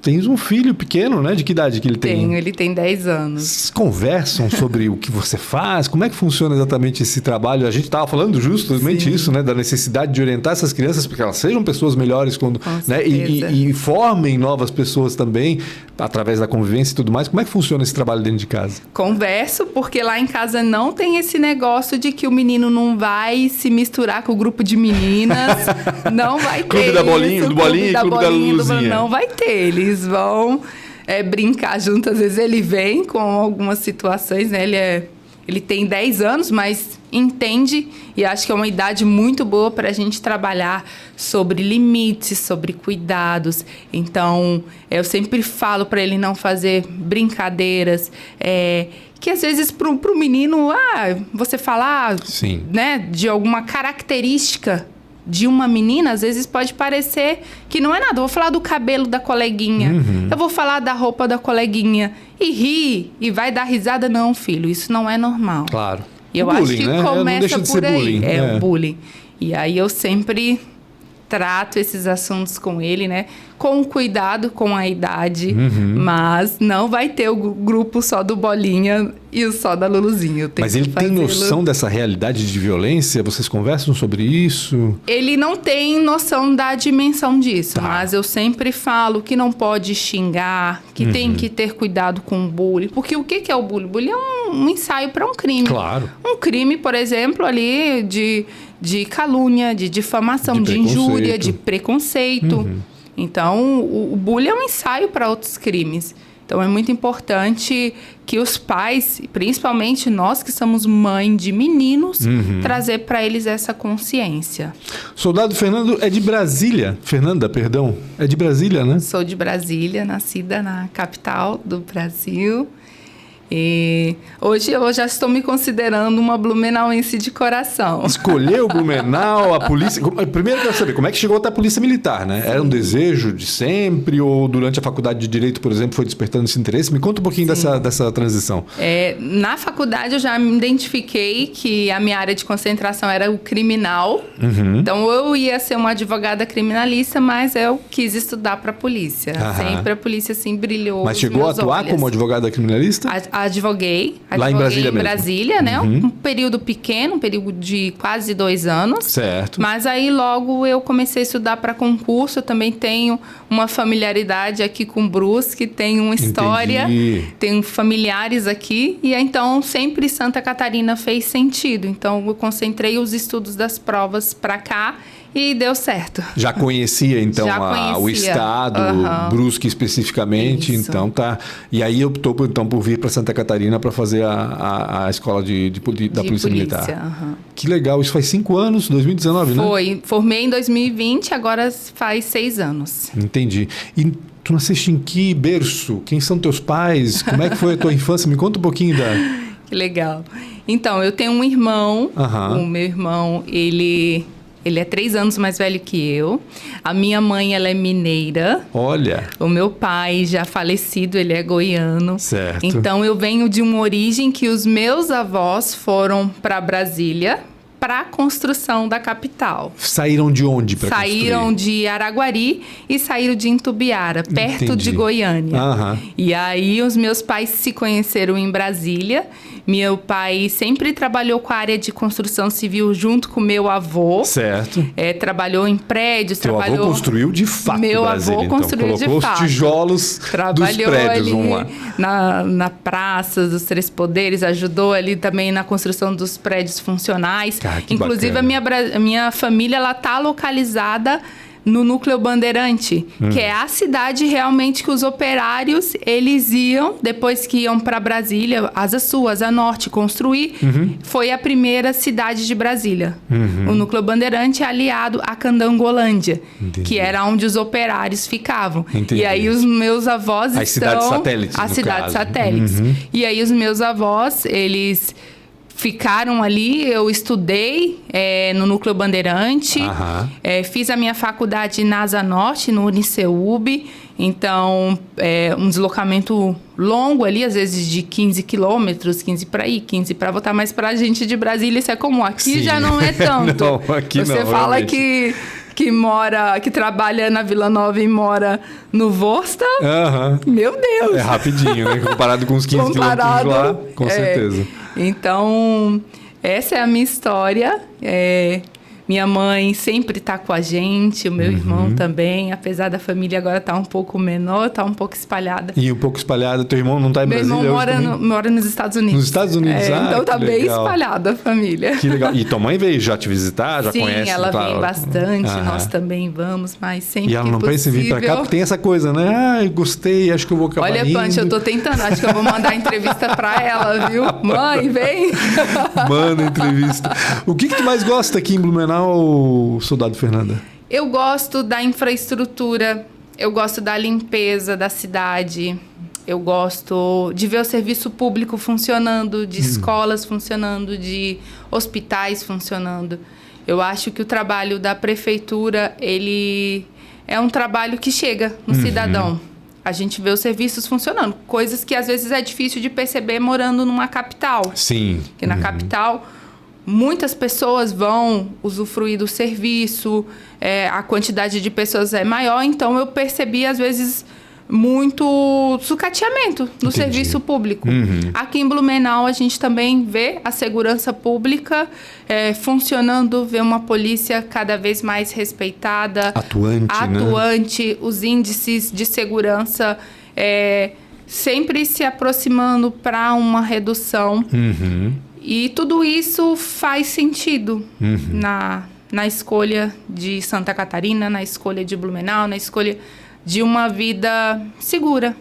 Speaker 1: Tens um filho pequeno, né? De que idade que ele tem?
Speaker 2: Tenho, ele tem 10 anos.
Speaker 1: Vocês conversam sobre o que você faz? Como é que funciona exatamente esse trabalho? A gente estava falando justamente isso, né? Da necessidade de orientar essas crianças para que elas sejam pessoas melhores quando, né? E formem novas pessoas também, através da convivência e tudo mais. Como é que funciona esse trabalho dentro de casa?
Speaker 2: Converso, porque lá em casa não tem esse negócio de que o menino não vai se misturar com o grupo de meninas. Não vai ter
Speaker 1: Clube da bolinha, do bolinha e clube da luzinha.
Speaker 2: Não vai ter, eles vão brincar junto. Às vezes ele vem com algumas situações, né? Ele tem 10 anos, mas entende, e acho que é uma idade muito boa para a gente trabalhar sobre limites, sobre cuidados. Então, eu sempre falo para ele não fazer brincadeiras, que às vezes para o menino, você falar, né, de alguma característica de uma menina, às vezes pode parecer que não é nada. Eu vou falar do cabelo da coleguinha, eu vou falar da roupa da coleguinha, e rir, e vai dar risada. Não, filho, isso não é normal.
Speaker 1: Claro.
Speaker 2: E eu
Speaker 1: bullying,
Speaker 2: acho que
Speaker 1: né?
Speaker 2: começa por aí.
Speaker 1: Bullying.
Speaker 2: O bullying. E aí eu sempre trato esses assuntos com ele, né? Com cuidado com a idade, mas não vai ter o grupo só do Bolinha e o só da Luluzinha.
Speaker 1: Mas ele tem noção dessa realidade de violência? Vocês conversam sobre isso?
Speaker 2: Ele não tem noção da dimensão disso, mas eu sempre falo que não pode xingar, que tem que ter cuidado com o bullying. Porque o que é o bullying? O bullying é um ensaio para um crime.
Speaker 1: Claro.
Speaker 2: Um crime, por exemplo, ali de calúnia, de difamação, de injúria, de preconceito. Então, o bullying é um ensaio para outros crimes. Então, é muito importante que os pais, principalmente nós que somos mãe de meninos, trazer para eles essa consciência.
Speaker 1: Soldado Fernando é de Brasília. Fernanda, perdão. É de Brasília, né?
Speaker 2: Sou de Brasília, nascida na capital do Brasil. E hoje eu já estou me considerando uma blumenauense de coração.
Speaker 1: Escolheu Blumenau, a polícia... Primeiro eu quero saber, como é que chegou até a Polícia Militar, né? Era um desejo de sempre ou durante a faculdade de Direito, por exemplo, foi despertando esse interesse? Me conta um pouquinho dessa transição.
Speaker 2: Na faculdade eu já me identifiquei que a minha área de concentração era o criminal. Então eu ia ser uma advogada criminalista, mas eu quis estudar para a polícia. Sempre a polícia assim brilhou.
Speaker 1: Mas chegou a atuar como advogada criminalista?
Speaker 2: Advoguei
Speaker 1: lá em Brasília
Speaker 2: mesmo? Brasília, né? Um período pequeno, um período de quase 2 anos.
Speaker 1: Certo.
Speaker 2: Mas aí logo eu comecei a estudar para concurso. Eu também tenho uma familiaridade aqui com Brusque, tenho uma história, tenho familiares aqui. E então sempre Santa Catarina fez sentido. Então eu concentrei os estudos das provas para cá. E deu certo.
Speaker 1: Já conhecia, então, o estado, Brusque especificamente.
Speaker 2: Isso.
Speaker 1: Então, tá. E aí optou, então, por vir para Santa Catarina para fazer a escola da Polícia Militar. Que legal. Isso faz 5 anos, 2019, né?
Speaker 2: Foi. Formei em 2020, agora faz 6 anos.
Speaker 1: Entendi. E tu nasceste em que berço? Quem são teus pais? Como é que foi a tua infância? Me conta um pouquinho da...
Speaker 2: Que legal. Então, eu tenho um irmão.
Speaker 1: Aham.
Speaker 2: O meu irmão, ele é 3 anos mais velho que eu. A minha mãe, ela é mineira.
Speaker 1: Olha.
Speaker 2: O meu pai, já falecido, ele é goiano.
Speaker 1: Certo.
Speaker 2: Então, eu venho de uma origem que os meus avós foram para Brasília para a construção da capital.
Speaker 1: Saíram de onde para
Speaker 2: Saíram
Speaker 1: construir?
Speaker 2: de Araguari e saíram de Intubiara, perto
Speaker 1: Entendi.
Speaker 2: de Goiânia.
Speaker 1: Aham.
Speaker 2: E aí os meus pais se conheceram em Brasília. Meu pai sempre trabalhou com a área de construção civil junto com meu avô.
Speaker 1: Certo.
Speaker 2: Trabalhou em prédios,
Speaker 1: Teu
Speaker 2: trabalhou...
Speaker 1: avô construiu de fato
Speaker 2: Meu
Speaker 1: Brasília,
Speaker 2: avô
Speaker 1: então.
Speaker 2: construiu de
Speaker 1: Colocou os
Speaker 2: fato.
Speaker 1: tijolos dos
Speaker 2: Trabalhou
Speaker 1: prédios, vamos lá.
Speaker 2: ali na Praça dos Três Poderes, ajudou ali também na construção dos prédios funcionais.
Speaker 1: Cara, que
Speaker 2: Inclusive,
Speaker 1: bacana.
Speaker 2: a minha família ela tá localizada no Núcleo Bandeirante, que é a cidade realmente que os operários, eles iam, depois que iam para Brasília, Asa Sul, Asa Norte, construir, foi a primeira cidade de Brasília. O Núcleo Bandeirante é aliado a Candangolândia,
Speaker 1: Entendi.
Speaker 2: que era onde os operários ficavam.
Speaker 1: Entendi.
Speaker 2: E aí os meus avós
Speaker 1: As cidades satélites,
Speaker 2: As
Speaker 1: no
Speaker 2: cidades
Speaker 1: caso.
Speaker 2: satélites. E aí os meus avós, eles ficaram ali, eu estudei no Núcleo Bandeirante,
Speaker 1: Aham.
Speaker 2: fiz a minha faculdade na Asa Norte, no Uniceub, então um deslocamento longo ali, às vezes de 15 quilômetros, 15 para ir, 15 para voltar, mas para a gente de Brasília isso é comum, aqui
Speaker 1: Sim.
Speaker 2: já não é tanto.
Speaker 1: Não, aqui
Speaker 2: Você
Speaker 1: não,
Speaker 2: fala
Speaker 1: realmente.
Speaker 2: que trabalha na Vila Nova e mora no Vosta,
Speaker 1: Aham.
Speaker 2: meu Deus!
Speaker 1: É rapidinho, né? Comparado com os 15
Speaker 2: Comparado,
Speaker 1: quilômetros lá, com certeza.
Speaker 2: Então, essa é a minha história. Minha mãe sempre está com a gente, o meu irmão também, apesar da família agora estar um pouco menor, está um pouco espalhada.
Speaker 1: E um pouco espalhado. Teu irmão não está em
Speaker 2: Meu
Speaker 1: Brasília
Speaker 2: irmão
Speaker 1: hoje
Speaker 2: mora nos Estados Unidos.
Speaker 1: Nos Estados Unidos,
Speaker 2: então
Speaker 1: que
Speaker 2: tá bem
Speaker 1: legal.
Speaker 2: espalhada a família.
Speaker 1: Que legal. E tua mãe veio já te visitar? Já
Speaker 2: Sim,
Speaker 1: conhece?
Speaker 2: ela
Speaker 1: claro.
Speaker 2: vem bastante,
Speaker 1: Aham.
Speaker 2: nós também vamos, mas sempre
Speaker 1: E ela
Speaker 2: que
Speaker 1: não pensa em vir pra cá
Speaker 2: possível.
Speaker 1: porque tem essa coisa, né? Ah, eu gostei, acho que eu vou acabar
Speaker 2: Olha,
Speaker 1: indo.
Speaker 2: Pancho, eu tô tentando, acho que eu vou mandar entrevista pra ela, viu? Mãe, vem!
Speaker 1: Manda entrevista. O que tu mais gosta aqui em Blumenau, Soldado Fernanda?
Speaker 2: Eu gosto da infraestrutura, eu gosto da limpeza da cidade, eu gosto de ver o serviço público funcionando, de escolas funcionando, de hospitais funcionando. Eu acho que o trabalho da prefeitura, ele é um trabalho que chega no cidadão. A gente vê os serviços funcionando, coisas que às vezes é difícil de perceber morando numa capital.
Speaker 1: Sim.
Speaker 2: Porque na capital, muitas pessoas vão usufruir do serviço, a quantidade de pessoas é maior, então eu percebi, às vezes, muito sucateamento no
Speaker 1: Entendi.
Speaker 2: serviço público. Aqui em Blumenau, a gente também vê a segurança pública funcionando, vê uma polícia cada vez mais respeitada,
Speaker 1: Atuante, né?
Speaker 2: os índices de segurança sempre se aproximando para uma redução. E tudo isso faz sentido na escolha de Santa Catarina, na escolha de Blumenau, na escolha de uma vida segura.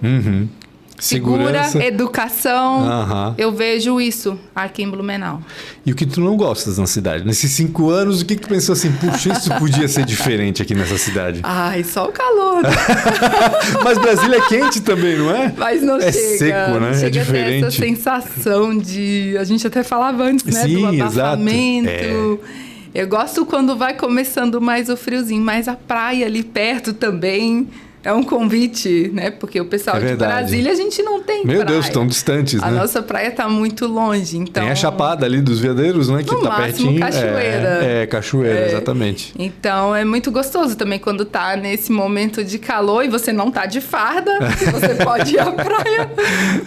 Speaker 1: Segurança.
Speaker 2: Educação.
Speaker 1: Aham.
Speaker 2: Eu vejo isso aqui em Blumenau.
Speaker 1: E o que tu não gostas na cidade? Nesses 5 anos, o que tu pensou assim? Puxa, isso podia ser diferente aqui nessa cidade.
Speaker 2: Ai, só o calor.
Speaker 1: Mas Brasília é quente também, não é?
Speaker 2: Mas não
Speaker 1: É
Speaker 2: chega.
Speaker 1: seco, né?
Speaker 2: Não chega
Speaker 1: É
Speaker 2: a ter
Speaker 1: diferente.
Speaker 2: essa sensação de... A gente até falava antes, né?
Speaker 1: Sim,
Speaker 2: do
Speaker 1: exato.
Speaker 2: abafamento. Eu gosto quando vai começando mais o friozinho, mas a praia ali perto também é um convite, né? Porque o pessoal de
Speaker 1: verdade.
Speaker 2: Brasília, a gente não tem
Speaker 1: Meu
Speaker 2: praia.
Speaker 1: Deus, estão distantes,
Speaker 2: A
Speaker 1: né?
Speaker 2: nossa praia está muito longe, então...
Speaker 1: Tem a Chapada ali dos Veadeiros, né? Que
Speaker 2: No
Speaker 1: tá
Speaker 2: máximo,
Speaker 1: pertinho.
Speaker 2: cachoeira.
Speaker 1: Cachoeira, exatamente.
Speaker 2: Então, é muito gostoso também quando tá nesse momento de calor e você não tá de farda, você pode ir à praia,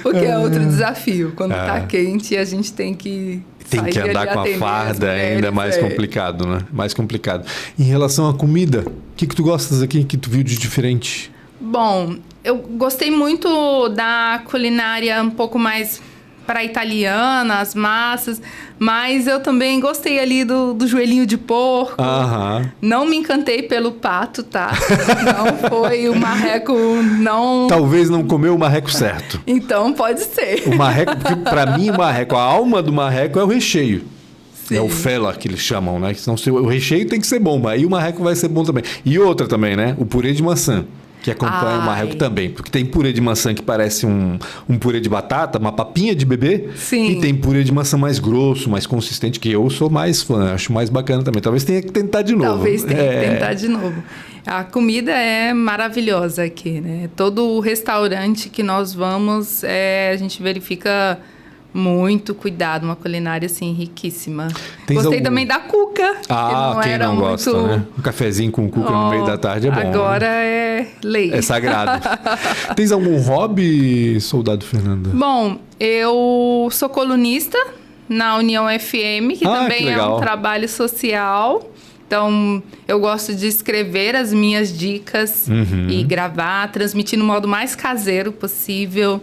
Speaker 2: porque é outro desafio. Quando tá quente, a gente tem que
Speaker 1: Tem que
Speaker 2: sair
Speaker 1: andar
Speaker 2: ali,
Speaker 1: com a
Speaker 2: atender
Speaker 1: farda,
Speaker 2: as mulheres,
Speaker 1: ainda mais complicado, né? Mais complicado. Em relação à comida, o que tu gostas aqui que tu viu de diferente?
Speaker 2: Bom, eu gostei muito da culinária um pouco mais para italiana, as massas, mas eu também gostei ali do joelhinho de porco.
Speaker 1: Aham.
Speaker 2: Não me encantei pelo pato, tá? Não foi o marreco, não...
Speaker 1: Talvez não comeu o marreco certo.
Speaker 2: Então, pode ser.
Speaker 1: O marreco, porque pra mim o marreco, a alma do marreco é o recheio.
Speaker 2: Sim.
Speaker 1: É o fela que eles chamam, né? Senão o recheio tem que ser bom, aí o marreco vai ser bom também. E outra também, né? O purê de maçã. que acompanha o marreco também. Porque tem purê de maçã que parece um purê de batata, uma papinha de bebê.
Speaker 2: Sim.
Speaker 1: E tem purê de maçã mais grosso, mais consistente, que eu sou mais fã, acho mais bacana também. Talvez tenha que tentar de novo.
Speaker 2: Talvez tenha que tentar de novo. A comida é maravilhosa aqui, né? Todo o restaurante que nós vamos, a gente verifica muito cuidado, uma culinária, assim, riquíssima. Gostei também da cuca.
Speaker 1: Ah, quem não gosta, né? Um cafezinho com cuca no meio da tarde é bom.
Speaker 2: Agora,
Speaker 1: né?
Speaker 2: É lei.
Speaker 1: É sagrado. Tens algum hobby, Soldado Fernanda?
Speaker 2: Bom, eu sou colunista na União FM, que também é um trabalho social. Então, eu gosto de escrever as minhas dicas e gravar, transmitir no modo mais caseiro possível.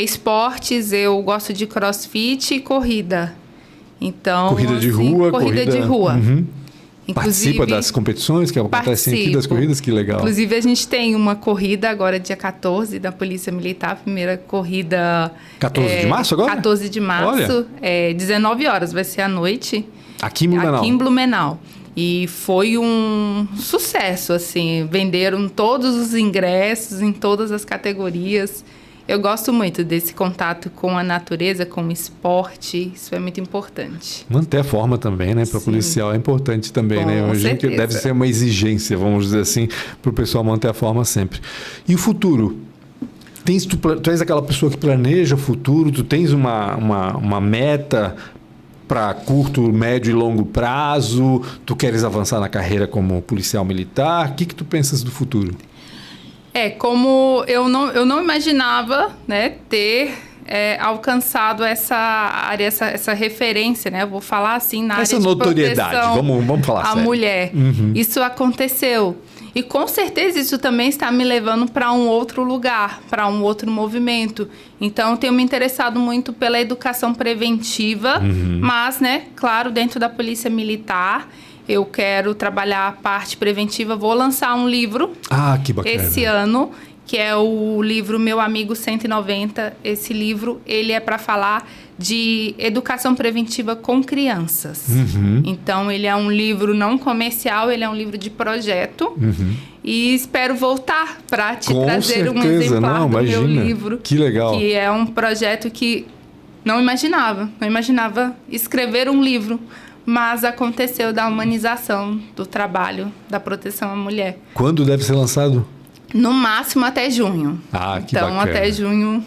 Speaker 2: Esportes, eu gosto de crossfit e corrida. Então,
Speaker 1: corrida de rua,
Speaker 2: corrida de rua.
Speaker 1: Participa das competições que acontecem aqui, das corridas? Que legal.
Speaker 2: Inclusive, a gente tem uma corrida agora, dia 14, da Polícia Militar, a primeira corrida...
Speaker 1: 14 de março agora?
Speaker 2: 14 de março, 19 horas, vai ser à noite.
Speaker 1: Aqui em Blumenau?
Speaker 2: Aqui em Blumenau. E foi um sucesso, assim, venderam todos os ingressos em todas as categorias. Eu gosto muito desse contato com a natureza, com o esporte, isso é muito importante.
Speaker 1: Manter a forma também, né? Para policial é importante também, né? Eu imagino que deve ser uma exigência, vamos dizer assim, para o pessoal manter a forma sempre. E o futuro? Tu és aquela pessoa que planeja o futuro, tu tens uma meta para curto, médio e longo prazo, tu queres avançar na carreira como policial militar, o que tu pensas do futuro?
Speaker 2: Como eu não imaginava, né, ter alcançado essa área, essa referência, né? Eu vou falar assim, na
Speaker 1: essa
Speaker 2: área de
Speaker 1: notoriedade, vamos falar sério.
Speaker 2: A mulher. Isso aconteceu. E com certeza isso também está me levando para um outro lugar, para um outro movimento. Então, eu tenho me interessado muito pela educação preventiva, mas, né, claro, dentro da Polícia Militar. Eu quero trabalhar a parte preventiva. Vou lançar um livro
Speaker 1: que bacana.
Speaker 2: Esse ano, que é o livro Meu Amigo 190. Esse livro, ele é para falar de educação preventiva com crianças. Então, ele é um livro não comercial, ele é um livro de projeto. E espero voltar para te trazer um exemplar do meu livro.
Speaker 1: Que legal.
Speaker 2: Que é um projeto que não imaginava escrever um livro. Mas aconteceu da humanização do trabalho da proteção à mulher.
Speaker 1: Quando deve ser lançado?
Speaker 2: No máximo até junho.
Speaker 1: Que bacana.
Speaker 2: Então, até junho,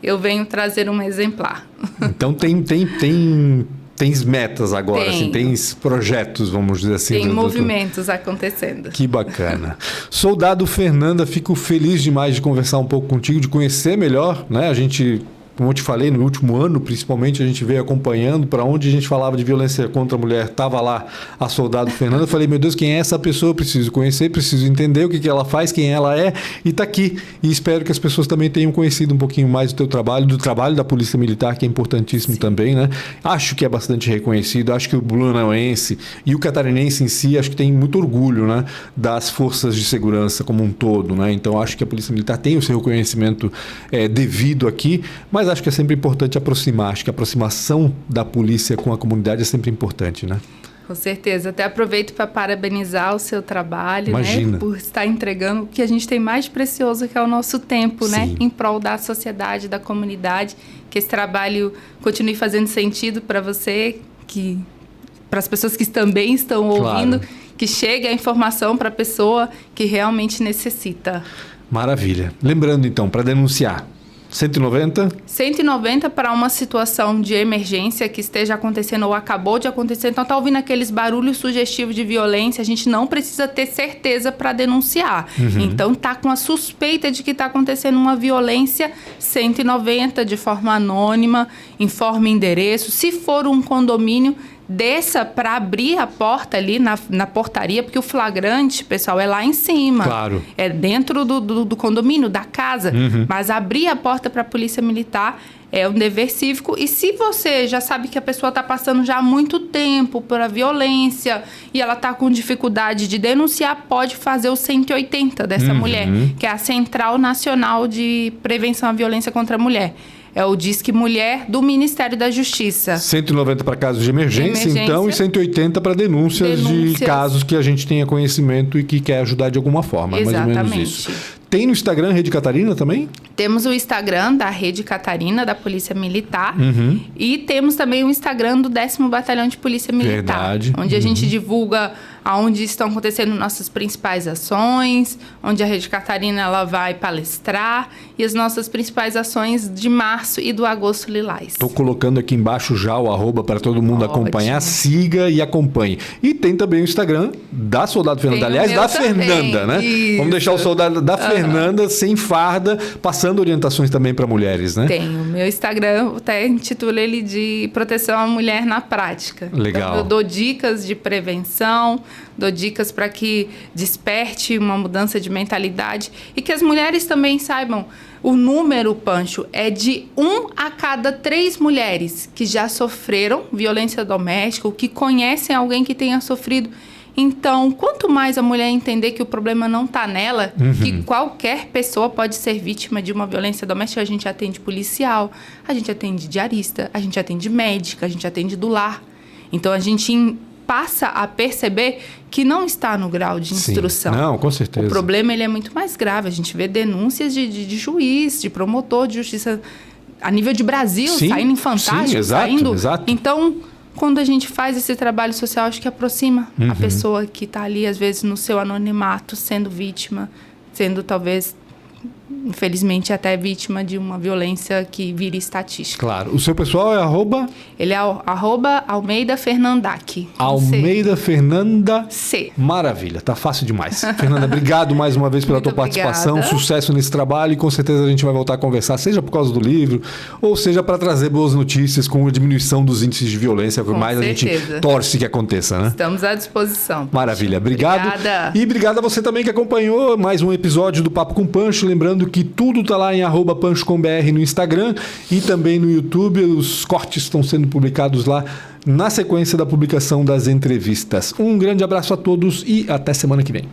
Speaker 2: eu venho trazer um exemplar.
Speaker 1: Então, tens metas agora, assim, tens projetos, vamos dizer assim.
Speaker 2: Tem movimentos acontecendo.
Speaker 1: Que bacana. Soldado Fernanda, fico feliz demais de conversar um pouco contigo, de conhecer melhor, né? A gente... Como eu te falei, no último ano, principalmente, a gente veio acompanhando. Para onde a gente falava de violência contra a mulher, estava lá a Soldado Fernanda. Eu falei, meu Deus, quem é essa pessoa? Eu preciso conhecer, preciso entender o que ela faz, quem ela é. E está aqui. E espero que as pessoas também tenham conhecido um pouquinho mais do teu trabalho, do trabalho da Polícia Militar, que é importantíssimo também, né? Acho que é bastante reconhecido. Acho que o blumenauense e o catarinense em si, acho que tem muito orgulho, né, das forças de segurança como um todo, né? Então, acho que a Polícia Militar tem o seu reconhecimento devido aqui, mas acho que é sempre importante aproximar. Acho que a aproximação da polícia com a comunidade é sempre importante, né?
Speaker 2: Com certeza. Até aproveito para parabenizar o seu trabalho,
Speaker 1: Imagina.
Speaker 2: Né? Por estar entregando o que a gente tem mais precioso, que é o nosso tempo,
Speaker 1: Sim.
Speaker 2: né? Em prol da sociedade, da comunidade. Que esse trabalho continue fazendo sentido para você, para as pessoas que também estão ouvindo, claro. Que chegue a informação para a pessoa que realmente necessita.
Speaker 1: Maravilha. Lembrando, então, para denunciar, 190?
Speaker 2: 190 para uma situação de emergência que esteja acontecendo ou acabou de acontecer. Então, está ouvindo aqueles barulhos sugestivos de violência, a gente não precisa ter certeza para denunciar. Então, está com a suspeita de que está acontecendo uma violência, 190 de forma anônima, informe endereço. Se for um condomínio, desça para abrir a porta ali na portaria, porque o flagrante, pessoal, é lá em cima.
Speaker 1: Claro.
Speaker 2: É dentro do condomínio, da casa. Mas abrir a porta para a Polícia Militar é um dever cívico. E se você já sabe que a pessoa está passando já há muito tempo por a violência e ela está com dificuldade de denunciar, pode fazer o 180 dessa mulher, que é a Central Nacional de Prevenção à Violência contra a Mulher.
Speaker 1: É
Speaker 2: o Disque Mulher do Ministério da Justiça.
Speaker 1: 190 para casos de emergência, então, e 180 para denúncias de casos que a gente tenha conhecimento e que quer ajudar de alguma forma.
Speaker 2: Exatamente.
Speaker 1: Mais ou menos isso. Tem no Instagram Rede Catarina também?
Speaker 2: Temos o Instagram da Rede Catarina, da Polícia Militar. E temos também o Instagram do 10º Batalhão de Polícia Militar.
Speaker 1: Verdade.
Speaker 2: Onde a gente divulga aonde estão acontecendo nossas principais ações, onde a Rede Catarina ela vai palestrar e as nossas principais ações de março e do agosto lilás.
Speaker 1: Estou colocando aqui embaixo já o @ para todo mundo acompanhar. Siga e acompanhe. E tem também o Instagram da Soldado Fernanda. Aliás, da Fernanda, né?
Speaker 2: Isso.
Speaker 1: Vamos deixar o soldado da Fernanda sem farda, passando orientações também para mulheres, né?
Speaker 2: Tem. O meu Instagram, até intitulo ele de Proteção à Mulher na Prática.
Speaker 1: Legal.
Speaker 2: Então, eu dou dicas de prevenção, dou dicas para que desperte uma mudança de mentalidade e que as mulheres também saibam. O número, Pancho, é de 1 a cada 3 mulheres que já sofreram violência doméstica ou que conhecem alguém que tenha sofrido. Então, quanto mais a mulher entender que o problema não está nela, que qualquer pessoa pode ser vítima de uma violência doméstica, a gente atende policial, a gente atende diarista, a gente atende médica, a gente atende do lar. Então, a gente passa a perceber que não está no grau de instrução.
Speaker 1: Não, com certeza.
Speaker 2: O problema ele é muito mais grave. A gente vê denúncias de juiz, de promotor de justiça a nível de Brasil, saindo em Fantástico,
Speaker 1: exato.
Speaker 2: Então, quando a gente faz esse trabalho social, acho que aproxima a pessoa que está ali, às vezes, no seu anonimato, sendo vítima, sendo talvez, infelizmente, até vítima de uma violência que vira estatística.
Speaker 1: Claro. O seu pessoal é @?
Speaker 2: Ele é @Almeida Fernandac.
Speaker 1: Almeida Fernanda
Speaker 2: C.
Speaker 1: Maravilha, tá fácil demais. Fernanda, obrigado mais uma vez pela tua participação,
Speaker 2: obrigada.
Speaker 1: Sucesso nesse trabalho e com certeza a gente vai voltar a conversar, seja por causa do livro ou seja para trazer boas notícias com a diminuição dos índices de violência, por mais
Speaker 2: certeza.
Speaker 1: A gente torce que aconteça, né?
Speaker 2: Estamos à disposição.
Speaker 1: Maravilha, obrigado.
Speaker 2: Obrigada.
Speaker 1: E obrigado a você também que acompanhou mais um episódio do Papo com Pancho, lembrando que tudo tá lá em @pancho.com.br no Instagram e também no YouTube, os cortes estão sendo publicados lá na sequência da publicação das entrevistas. Um grande abraço a todos e até semana que vem.